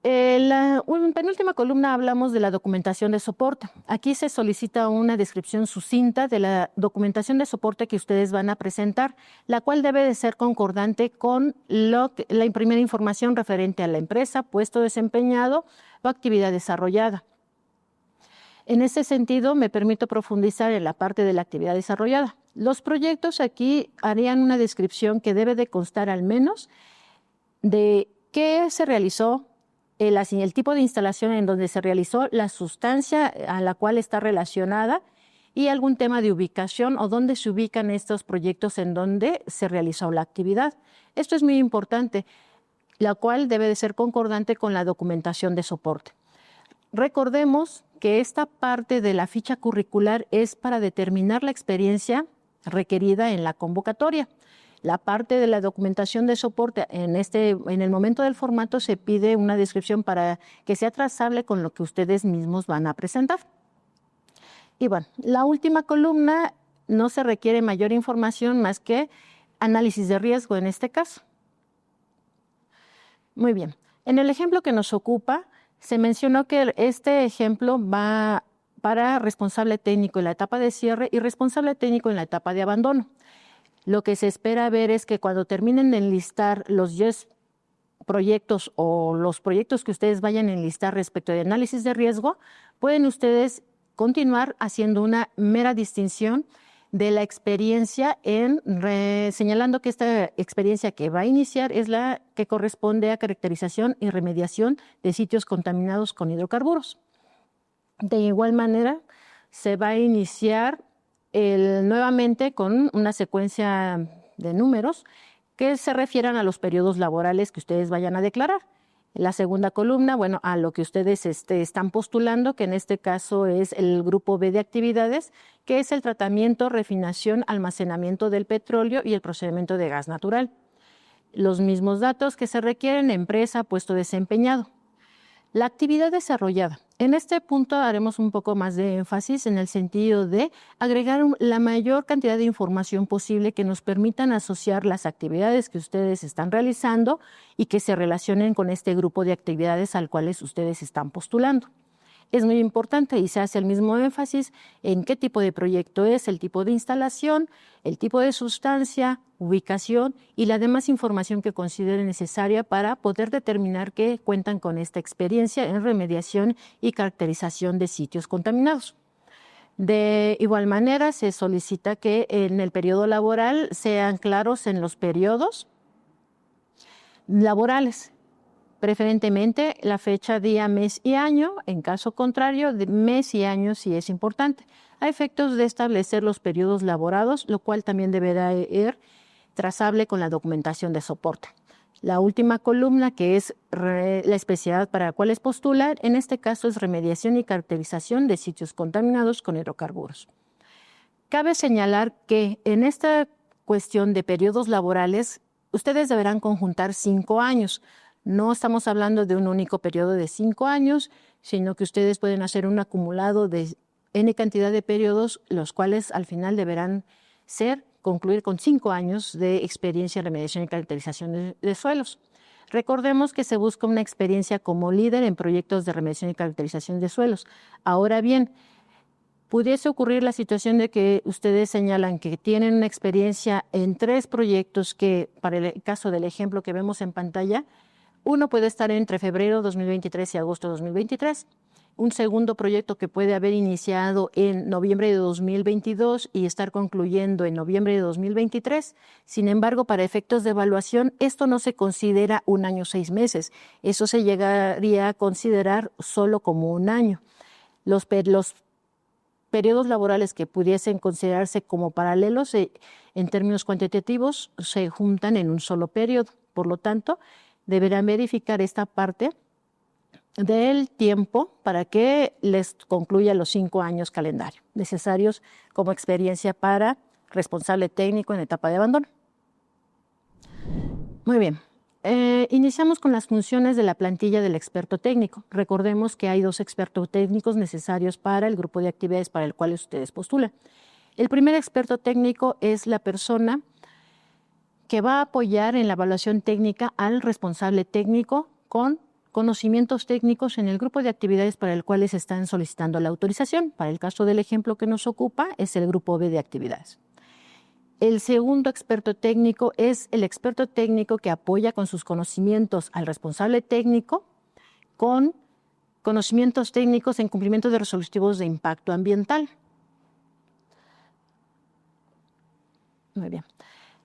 En la penúltima columna hablamos de la documentación de soporte. Aquí se solicita una descripción sucinta de la documentación de soporte que ustedes van a presentar, la cual debe de ser concordante con la primera información referente a la empresa, puesto desempeñado o actividad desarrollada. En ese sentido, me permito profundizar en la parte de la actividad desarrollada. Los proyectos aquí harían una descripción que debe de constar al menos de qué se realizó, el tipo de instalación en donde se realizó, la sustancia a la cual está relacionada y algún tema de ubicación o dónde se ubican estos proyectos en donde se realizó la actividad. Esto es muy importante, la cual debe de ser concordante con la documentación de soporte. Recordemos que esta parte de la ficha curricular es para determinar la experiencia requerida en la convocatoria. La parte de la documentación de soporte, en el momento del formato se pide una descripción para que sea trazable con lo que ustedes mismos van a presentar. Y bueno, la última columna no se requiere mayor información más que análisis de riesgo en este caso. Muy bien, en el ejemplo que nos ocupa, se mencionó que este ejemplo va para responsable técnico en la etapa de cierre y responsable técnico en la etapa de abandono. Lo que se espera ver es que cuando terminen de enlistar los 10 proyectos o los proyectos que ustedes vayan a enlistar respecto de análisis de riesgo, pueden ustedes continuar haciendo una mera distinción de la experiencia señalando que esta experiencia que va a iniciar es la que corresponde a caracterización y remediación de sitios contaminados con hidrocarburos. De igual manera, se va a iniciar nuevamente con una secuencia de números que se refieran a los periodos laborales que ustedes vayan a declarar. La segunda columna, bueno, a lo que ustedes están postulando, que en este caso es el grupo B de actividades, que es el tratamiento, refinación, almacenamiento del petróleo y el procedimiento de gas natural. Los mismos datos que se requieren, empresa, puesto desempeñado. La actividad desarrollada. En este punto haremos un poco más de énfasis en el sentido de agregar la mayor cantidad de información posible que nos permitan asociar las actividades que ustedes están realizando y que se relacionen con este grupo de actividades al cual ustedes están postulando. Es muy importante y se hace el mismo énfasis en qué tipo de proyecto es, el tipo de instalación, el tipo de sustancia, ubicación y la demás información que considere necesaria para poder determinar que cuentan con esta experiencia en remediación y caracterización de sitios contaminados. De igual manera, se solicita que en el periodo laboral sean claros en los periodos laborales, preferentemente la fecha, día, mes y año. En caso contrario, de mes y año sí es importante, a efectos de establecer los periodos laborados, lo cual también deberá ir trazable con la documentación de soporte. La última columna, que es la especialidad para la cual es postular, en este caso es remediación y caracterización de sitios contaminados con hidrocarburos. Cabe señalar que en esta cuestión de periodos laborales, ustedes deberán conjuntar 5 años. No estamos hablando de un único periodo de 5 años, sino que ustedes pueden hacer un acumulado de N cantidad de periodos, los cuales al final deberán concluir con 5 años de experiencia en remediación y caracterización de suelos. Recordemos que se busca una experiencia como líder en proyectos de remediación y caracterización de suelos. Ahora bien, pudiese ocurrir la situación de que ustedes señalan que tienen una experiencia en 3 proyectos que, para el caso del ejemplo que vemos en pantalla, uno puede estar entre febrero 2023 y agosto 2023. Un segundo proyecto que puede haber iniciado en noviembre de 2022 y estar concluyendo en noviembre de 2023. Sin embargo, para efectos de evaluación, esto no se considera 1 año 6 meses. Eso se llegaría a considerar solo como 1 año. Los periodos laborales que pudiesen considerarse como paralelos, en términos cuantitativos, se juntan en un solo periodo. Por lo tanto, deberán verificar esta parte del tiempo para que les concluya los 5 años calendario necesarios como experiencia para responsable técnico en etapa de abandono. Muy bien. Iniciamos con las funciones de la plantilla del experto técnico. Recordemos que hay 2 expertos técnicos necesarios para el grupo de actividades para el cual ustedes postulan. El primer experto técnico es la persona que va a apoyar en la evaluación técnica al responsable técnico con conocimientos técnicos en el grupo de actividades para el cual están solicitando la autorización. Para el caso del ejemplo que nos ocupa es el grupo B de actividades. El segundo experto técnico es el experto técnico que apoya con sus conocimientos al responsable técnico con conocimientos técnicos en cumplimiento de resolutivos de impacto ambiental. Muy bien.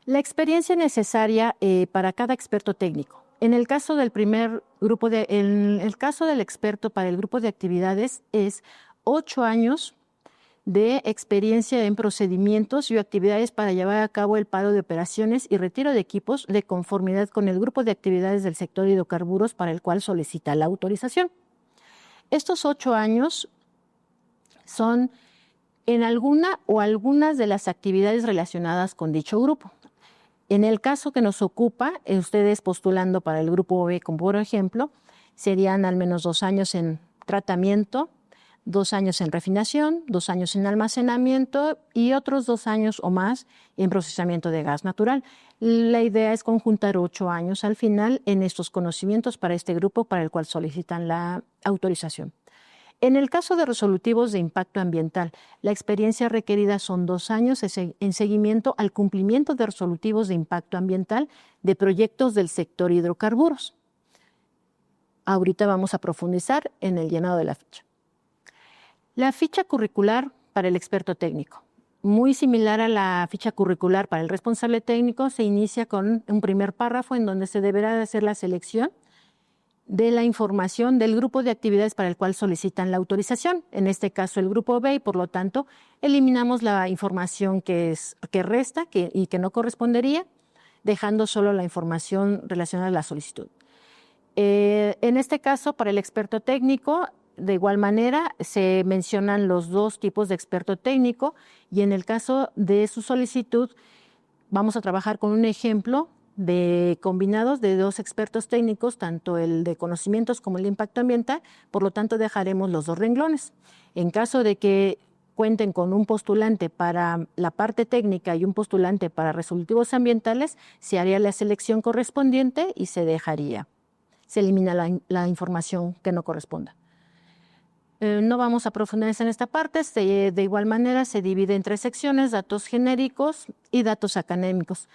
La experiencia necesaria para cada experto técnico. En el caso del experto para el grupo de actividades es 8 años de experiencia en procedimientos y actividades para llevar a cabo el paro de operaciones y retiro de equipos de conformidad con el grupo de actividades del sector hidrocarburos para el cual solicita la autorización. Estos 8 años son en alguna o algunas de las actividades relacionadas con dicho grupo. En el caso que nos ocupa, ustedes postulando para el grupo B, como por ejemplo, serían al menos 2 años en tratamiento, 2 años en refinación, 2 años en almacenamiento y otros 2 años o más en procesamiento de gas natural. La idea es conjuntar 8 años al final en estos conocimientos para este grupo para el cual solicitan la autorización. En el caso de resolutivos de impacto ambiental, la experiencia requerida son 2 años en seguimiento al cumplimiento de resolutivos de impacto ambiental de proyectos del sector hidrocarburos. Ahorita vamos a profundizar en el llenado de la ficha. La ficha curricular para el experto técnico. Muy similar a la ficha curricular para el responsable técnico, se inicia con un primer párrafo en donde se deberá hacer la selección de la información del grupo de actividades para el cual solicitan la autorización, en este caso el grupo B, y por lo tanto eliminamos la información que resta y que no correspondería, dejando solo la información relacionada a la solicitud. En este caso, para el experto técnico, de igual manera, se mencionan los 2 tipos de experto técnico y en el caso de su solicitud vamos a trabajar con un ejemplo de combinados de 2 expertos técnicos, tanto el de conocimientos como el de impacto ambiental, por lo tanto dejaremos los 2 renglones. En caso de que cuenten con un postulante para la parte técnica y un postulante para resolutivos ambientales, se haría la selección correspondiente y se elimina la información que no corresponda. No vamos a profundizar en esta parte. De igual manera se divide en 3 secciones: datos genéricos y datos académicos.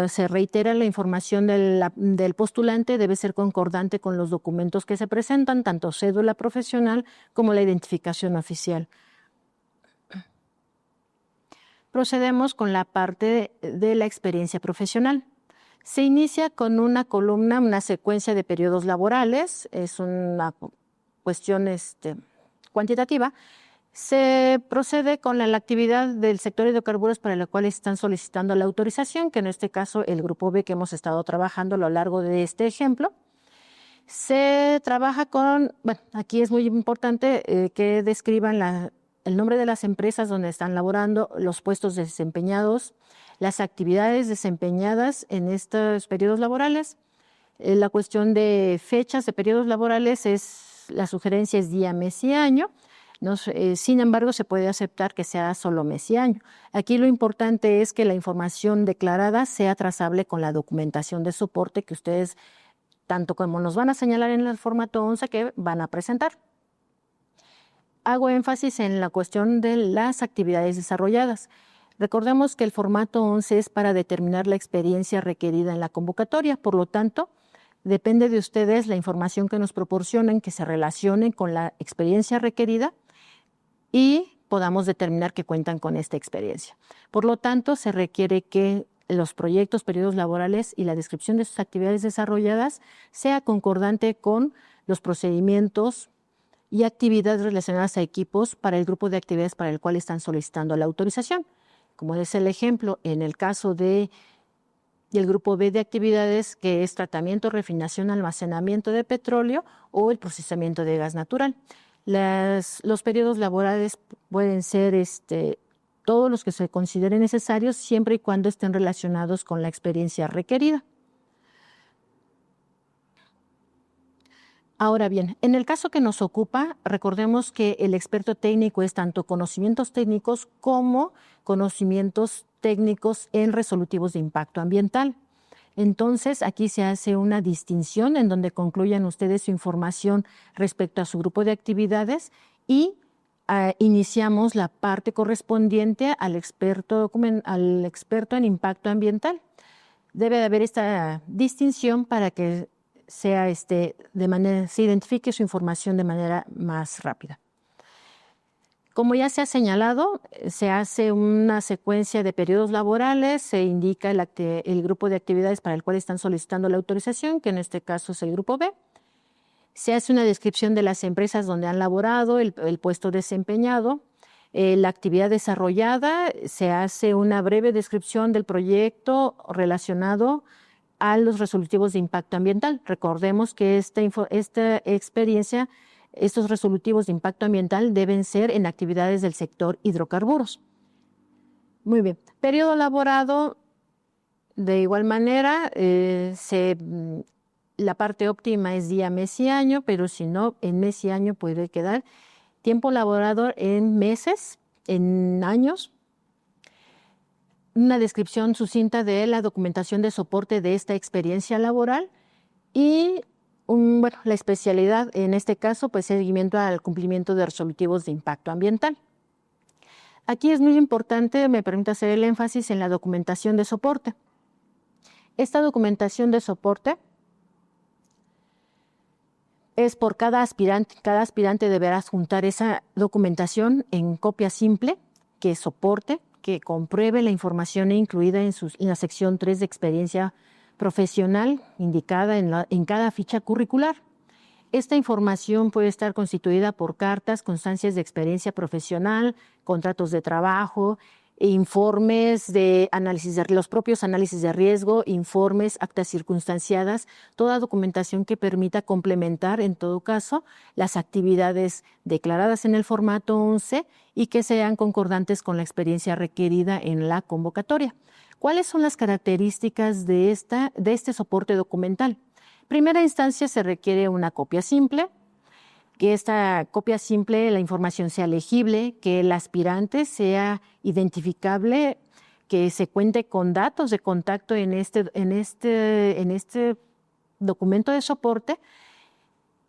Se reitera la información del postulante debe ser concordante con los documentos que se presentan, tanto cédula profesional como la identificación oficial. Procedemos con la parte de la experiencia profesional. Se inicia con una columna, una secuencia de periodos laborales, es una cuestión cuantitativa. Se procede con la actividad del sector hidrocarburos para la cual están solicitando la autorización, que en este caso el grupo B que hemos estado trabajando a lo largo de este ejemplo. Se trabaja con, bueno, aquí es muy importante que describan el nombre de las empresas donde están laborando, los puestos desempeñados, las actividades desempeñadas en estos periodos laborales. La cuestión de fechas de periodos laborales la sugerencia es día, mes y año. Sin embargo, se puede aceptar que sea solo mes y año. Aquí lo importante es que la información declarada sea trazable con la documentación de soporte que ustedes, tanto como nos van a señalar en el formato 11 que van a presentar. Hago énfasis en la cuestión de las actividades desarrolladas. Recordemos que el formato 11 es para determinar la experiencia requerida en la convocatoria, por lo tanto, depende de ustedes la información que nos proporcionen que se relacione con la experiencia requerida y podamos determinar que cuentan con esta experiencia. Por lo tanto, se requiere que los proyectos, periodos laborales y la descripción de sus actividades desarrolladas sea concordante con los procedimientos y actividades relacionadas a equipos para el grupo de actividades para el cual están solicitando la autorización. Como es el ejemplo, en el caso del grupo B de actividades, que es tratamiento, refinación, almacenamiento de petróleo o el procesamiento de gas natural. Los periodos laborales pueden ser todos los que se consideren necesarios siempre y cuando estén relacionados con la experiencia requerida. Ahora bien, en el caso que nos ocupa, recordemos que el experto técnico es tanto conocimientos técnicos como conocimientos técnicos en resolutivos de impacto ambiental. Entonces, aquí se hace una distinción en donde concluyan ustedes su información respecto a su grupo de actividades y iniciamos la parte correspondiente al experto en impacto ambiental. Debe de haber esta distinción para que se identifique su información de manera más rápida. Como ya se ha señalado, se hace una secuencia de periodos laborales, se indica el grupo de actividades para el cual están solicitando la autorización, que en este caso es el grupo B. Se hace una descripción de las empresas donde han laborado, el puesto desempeñado, la actividad desarrollada, se hace una breve descripción del proyecto relacionado a los resolutivos de impacto ambiental. Recordemos que esta experiencia, estos resolutivos de impacto ambiental deben ser en actividades del sector hidrocarburos. Muy bien. Periodo laborado, de igual manera, la parte óptima es día, mes y año, pero si no, en mes y año puede quedar tiempo laborado en meses, en años. Una descripción sucinta de la documentación de soporte de esta experiencia laboral y la especialidad en este caso, pues seguimiento al cumplimiento de resolutivos de impacto ambiental. Aquí es muy importante, me permite hacer el énfasis en la documentación de soporte. Esta documentación de soporte es por cada aspirante deberá juntar esa documentación en copia simple que soporte, que compruebe la información incluida en la sección 3 de experiencia profesional indicada en cada ficha curricular. Esta información puede estar constituida por cartas, constancias de experiencia profesional, contratos de trabajo, informes de análisis los propios análisis de riesgo, informes, actas circunstanciadas, toda documentación que permita complementar, en todo caso, las actividades declaradas en el formato 11 y que sean concordantes con la experiencia requerida en la convocatoria. ¿Cuáles son las características de este soporte documental? En primera instancia se requiere una copia simple, que esta copia simple, la información sea legible, que el aspirante sea identificable, que se cuente con datos de contacto en este documento de soporte,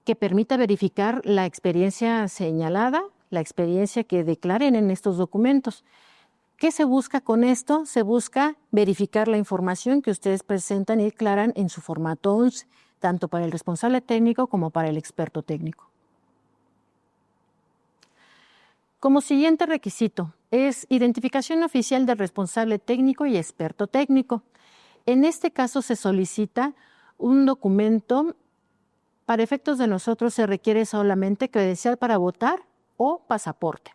que permita verificar la experiencia señalada, la experiencia que declaren en estos documentos. ¿Qué se busca con esto? Se busca verificar la información que ustedes presentan y declaran en su formato 11, tanto para el responsable técnico como para el experto técnico. Como siguiente requisito es identificación oficial del responsable técnico y experto técnico. En este caso se solicita un documento. Para efectos de nosotros se requiere solamente credencial para votar o pasaporte.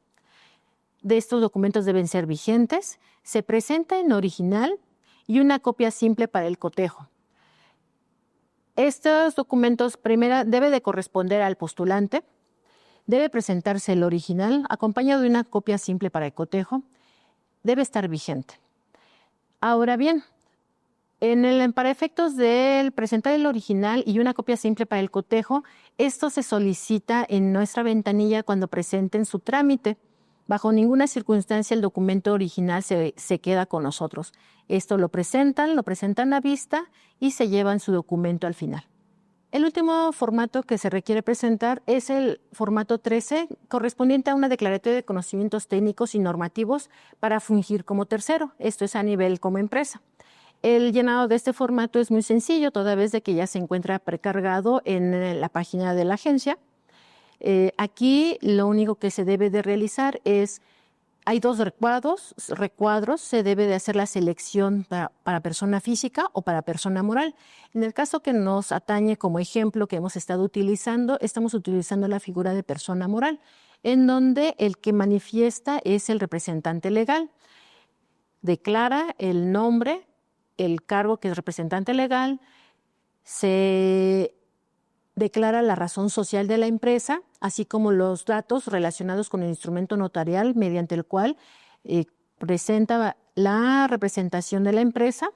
De estos documentos deben ser vigentes, se presenta en original y una copia simple para el cotejo. Estos documentos, primero, debe de corresponder al postulante, debe presentarse el original acompañado de una copia simple para el cotejo, debe estar vigente. Ahora bien, para efectos de presentar el original y una copia simple para el cotejo, esto se solicita en nuestra ventanilla cuando presenten su trámite. Bajo ninguna circunstancia el documento original se queda con nosotros. Esto lo presentan a vista y se llevan su documento al final. El último formato que se requiere presentar es el formato 13, correspondiente a una declaratoria de conocimientos técnicos y normativos para fungir como tercero. Esto es a nivel como empresa. El llenado de este formato es muy sencillo, toda vez de que ya se encuentra precargado en la página de la agencia. Aquí lo único que se debe de realizar hay dos recuadros, se debe de hacer la selección para persona física o para persona moral. En el caso que nos atañe como ejemplo que hemos estado utilizando, estamos utilizando la figura de persona moral, en donde el que manifiesta es el representante legal. Declara el nombre, el cargo que es representante legal, se declara la razón social de la empresa, así como los datos relacionados con el instrumento notarial mediante el cual presenta la representación de la empresa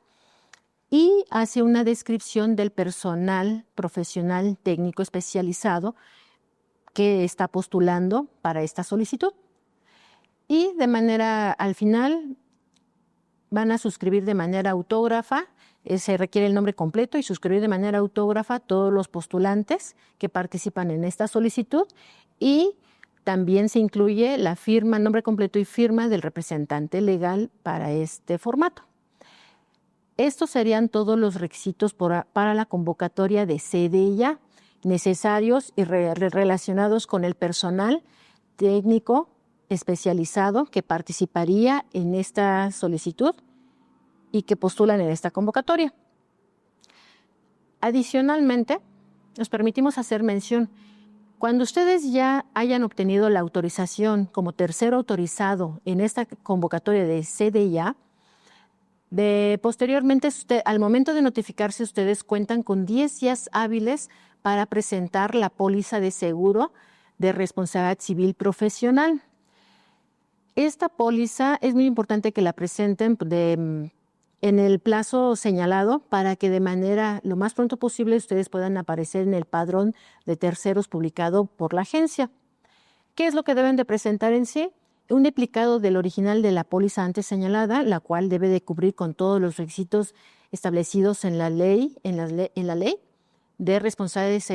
y hace una descripción del personal profesional técnico especializado que está postulando para esta solicitud. Y al final van a suscribir de manera autógrafa. Se requiere el nombre completo y suscribir de manera autógrafa todos los postulantes que participan en esta solicitud y también se incluye la firma, nombre completo y firma del representante legal para este formato. Estos serían todos los requisitos para la convocatoria de CDIA necesarios y relacionados con el personal técnico especializado que participaría en esta solicitud y que postulan en esta convocatoria. Adicionalmente, nos permitimos hacer mención, cuando ustedes ya hayan obtenido la autorización como tercero autorizado en esta convocatoria de CDIA, posteriormente, al momento de notificarse, ustedes cuentan con 10 días hábiles para presentar la póliza de seguro de responsabilidad civil profesional. Esta póliza es muy importante que la presenten en el plazo señalado para que de manera lo más pronto posible ustedes puedan aparecer en el padrón de terceros publicado por la agencia. ¿Qué es lo que deben de presentar en sí? Un duplicado del original de la póliza antes señalada, la cual debe de cubrir con todos los requisitos establecidos en la ley, de responsables.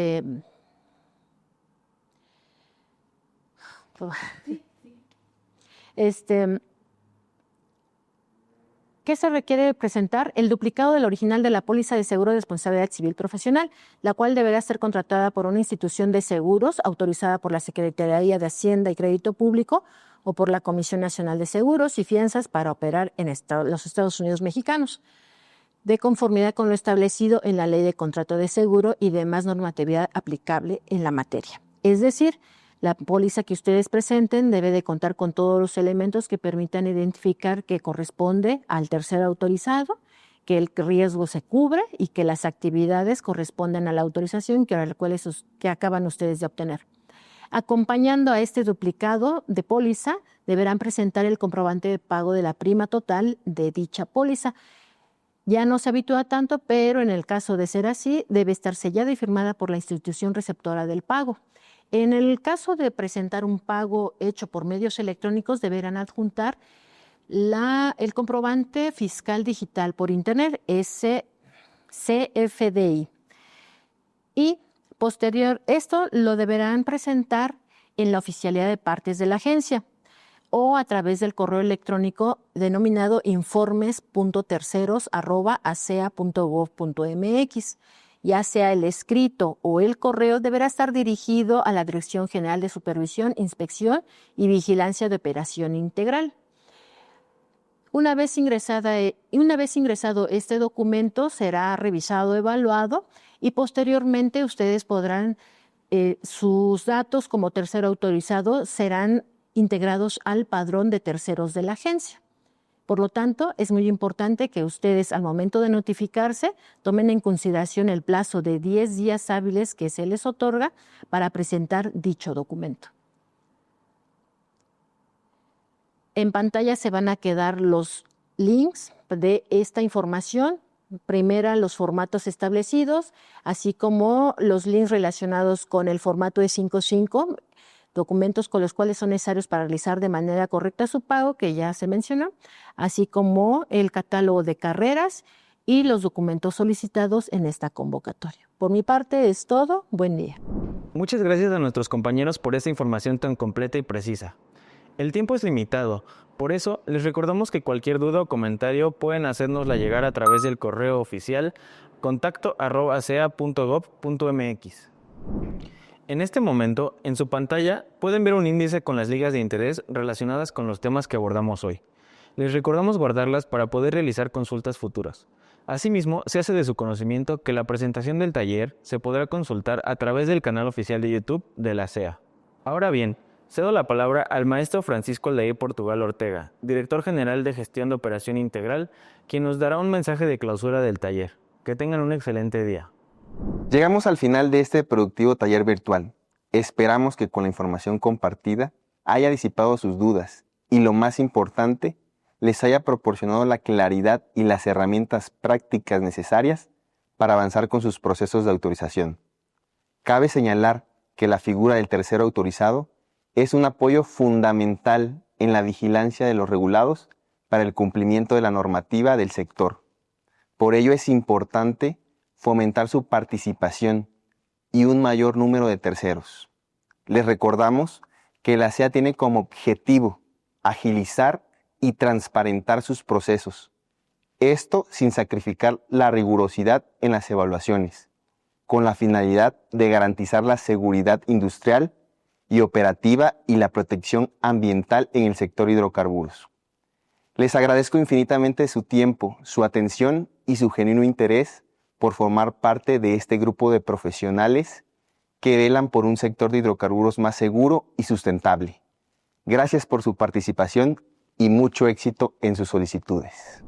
¿Qué se requiere presentar? El duplicado del original de la póliza de seguro de responsabilidad civil profesional, la cual deberá ser contratada por una institución de seguros autorizada por la Secretaría de Hacienda y Crédito Público o por la Comisión Nacional de Seguros y Fianzas para operar en los Estados Unidos mexicanos, de conformidad con lo establecido en la Ley de Contrato de Seguro y demás normatividad aplicable en la materia. Es decir, la póliza que ustedes presenten debe de contar con todos los elementos que permitan identificar que corresponde al tercero autorizado, que el riesgo se cubre y que las actividades corresponden a la autorización que acaban ustedes de obtener. Acompañando a este duplicado de póliza, deberán presentar el comprobante de pago de la prima total de dicha póliza. Ya no se habitúa tanto, pero en el caso de ser así, debe estar sellada y firmada por la institución receptora del pago. En el caso de presentar un pago hecho por medios electrónicos, deberán adjuntar el comprobante fiscal digital por Internet, CFDI. Y Esto lo deberán presentar en la oficialidad de partes de la agencia o a través del correo electrónico denominado informes.terceros@acea.gov.mx. Ya sea el escrito o el correo, deberá estar dirigido a la Dirección General de Supervisión, Inspección y Vigilancia de Operación Integral. Una vez ingresado este documento, será revisado, evaluado y posteriormente ustedes podrán, sus datos como tercero autorizado serán integrados al padrón de terceros de la agencia. Por lo tanto, es muy importante que ustedes al momento de notificarse tomen en consideración el plazo de 10 días hábiles que se les otorga para presentar dicho documento. En pantalla se van a quedar los links de esta información. Primero, los formatos establecidos, así como los links relacionados con el formato E55, documentos con los cuales son necesarios para realizar de manera correcta su pago, que ya se mencionó, así como el catálogo de carreras y los documentos solicitados en esta convocatoria. Por mi parte es todo. Buen día.
Muchas gracias a nuestros compañeros por esta información tan completa y precisa. El tiempo es limitado, por eso les recordamos que cualquier duda o comentario pueden hacérnosla llegar a través del correo oficial contacto@acea.gov.mx. En este momento, en su pantalla pueden ver un índice con las ligas de interés relacionadas con los temas que abordamos hoy. Les recordamos guardarlas para poder realizar consultas futuras. Asimismo, se hace de su conocimiento que la presentación del taller se podrá consultar a través del canal oficial de YouTube de la ACEA. Ahora bien, cedo la palabra al maestro Francisco Aldair Portugal Ortega, director general de Gestión de Operación Integral, quien nos dará un mensaje de clausura del taller. Que tengan un excelente día.
Llegamos al final de este productivo taller virtual. Esperamos que con la información compartida haya disipado sus dudas y, lo más importante, les haya proporcionado la claridad y las herramientas prácticas necesarias para avanzar con sus procesos de autorización. Cabe señalar que la figura del tercero autorizado es un apoyo fundamental en la vigilancia de los regulados para el cumplimiento de la normativa del sector. Por ello es importante fomentar su participación y un mayor número de terceros. Les recordamos que la ACEA tiene como objetivo agilizar y transparentar sus procesos. Esto sin sacrificar la rigurosidad en las evaluaciones, con la finalidad de garantizar la seguridad industrial y operativa y la protección ambiental en el sector hidrocarburos. Les agradezco infinitamente su tiempo, su atención y su genuino interés por formar parte de este grupo de profesionales que velan por un sector de hidrocarburos más seguro y sustentable. Gracias por su participación y mucho éxito en sus solicitudes.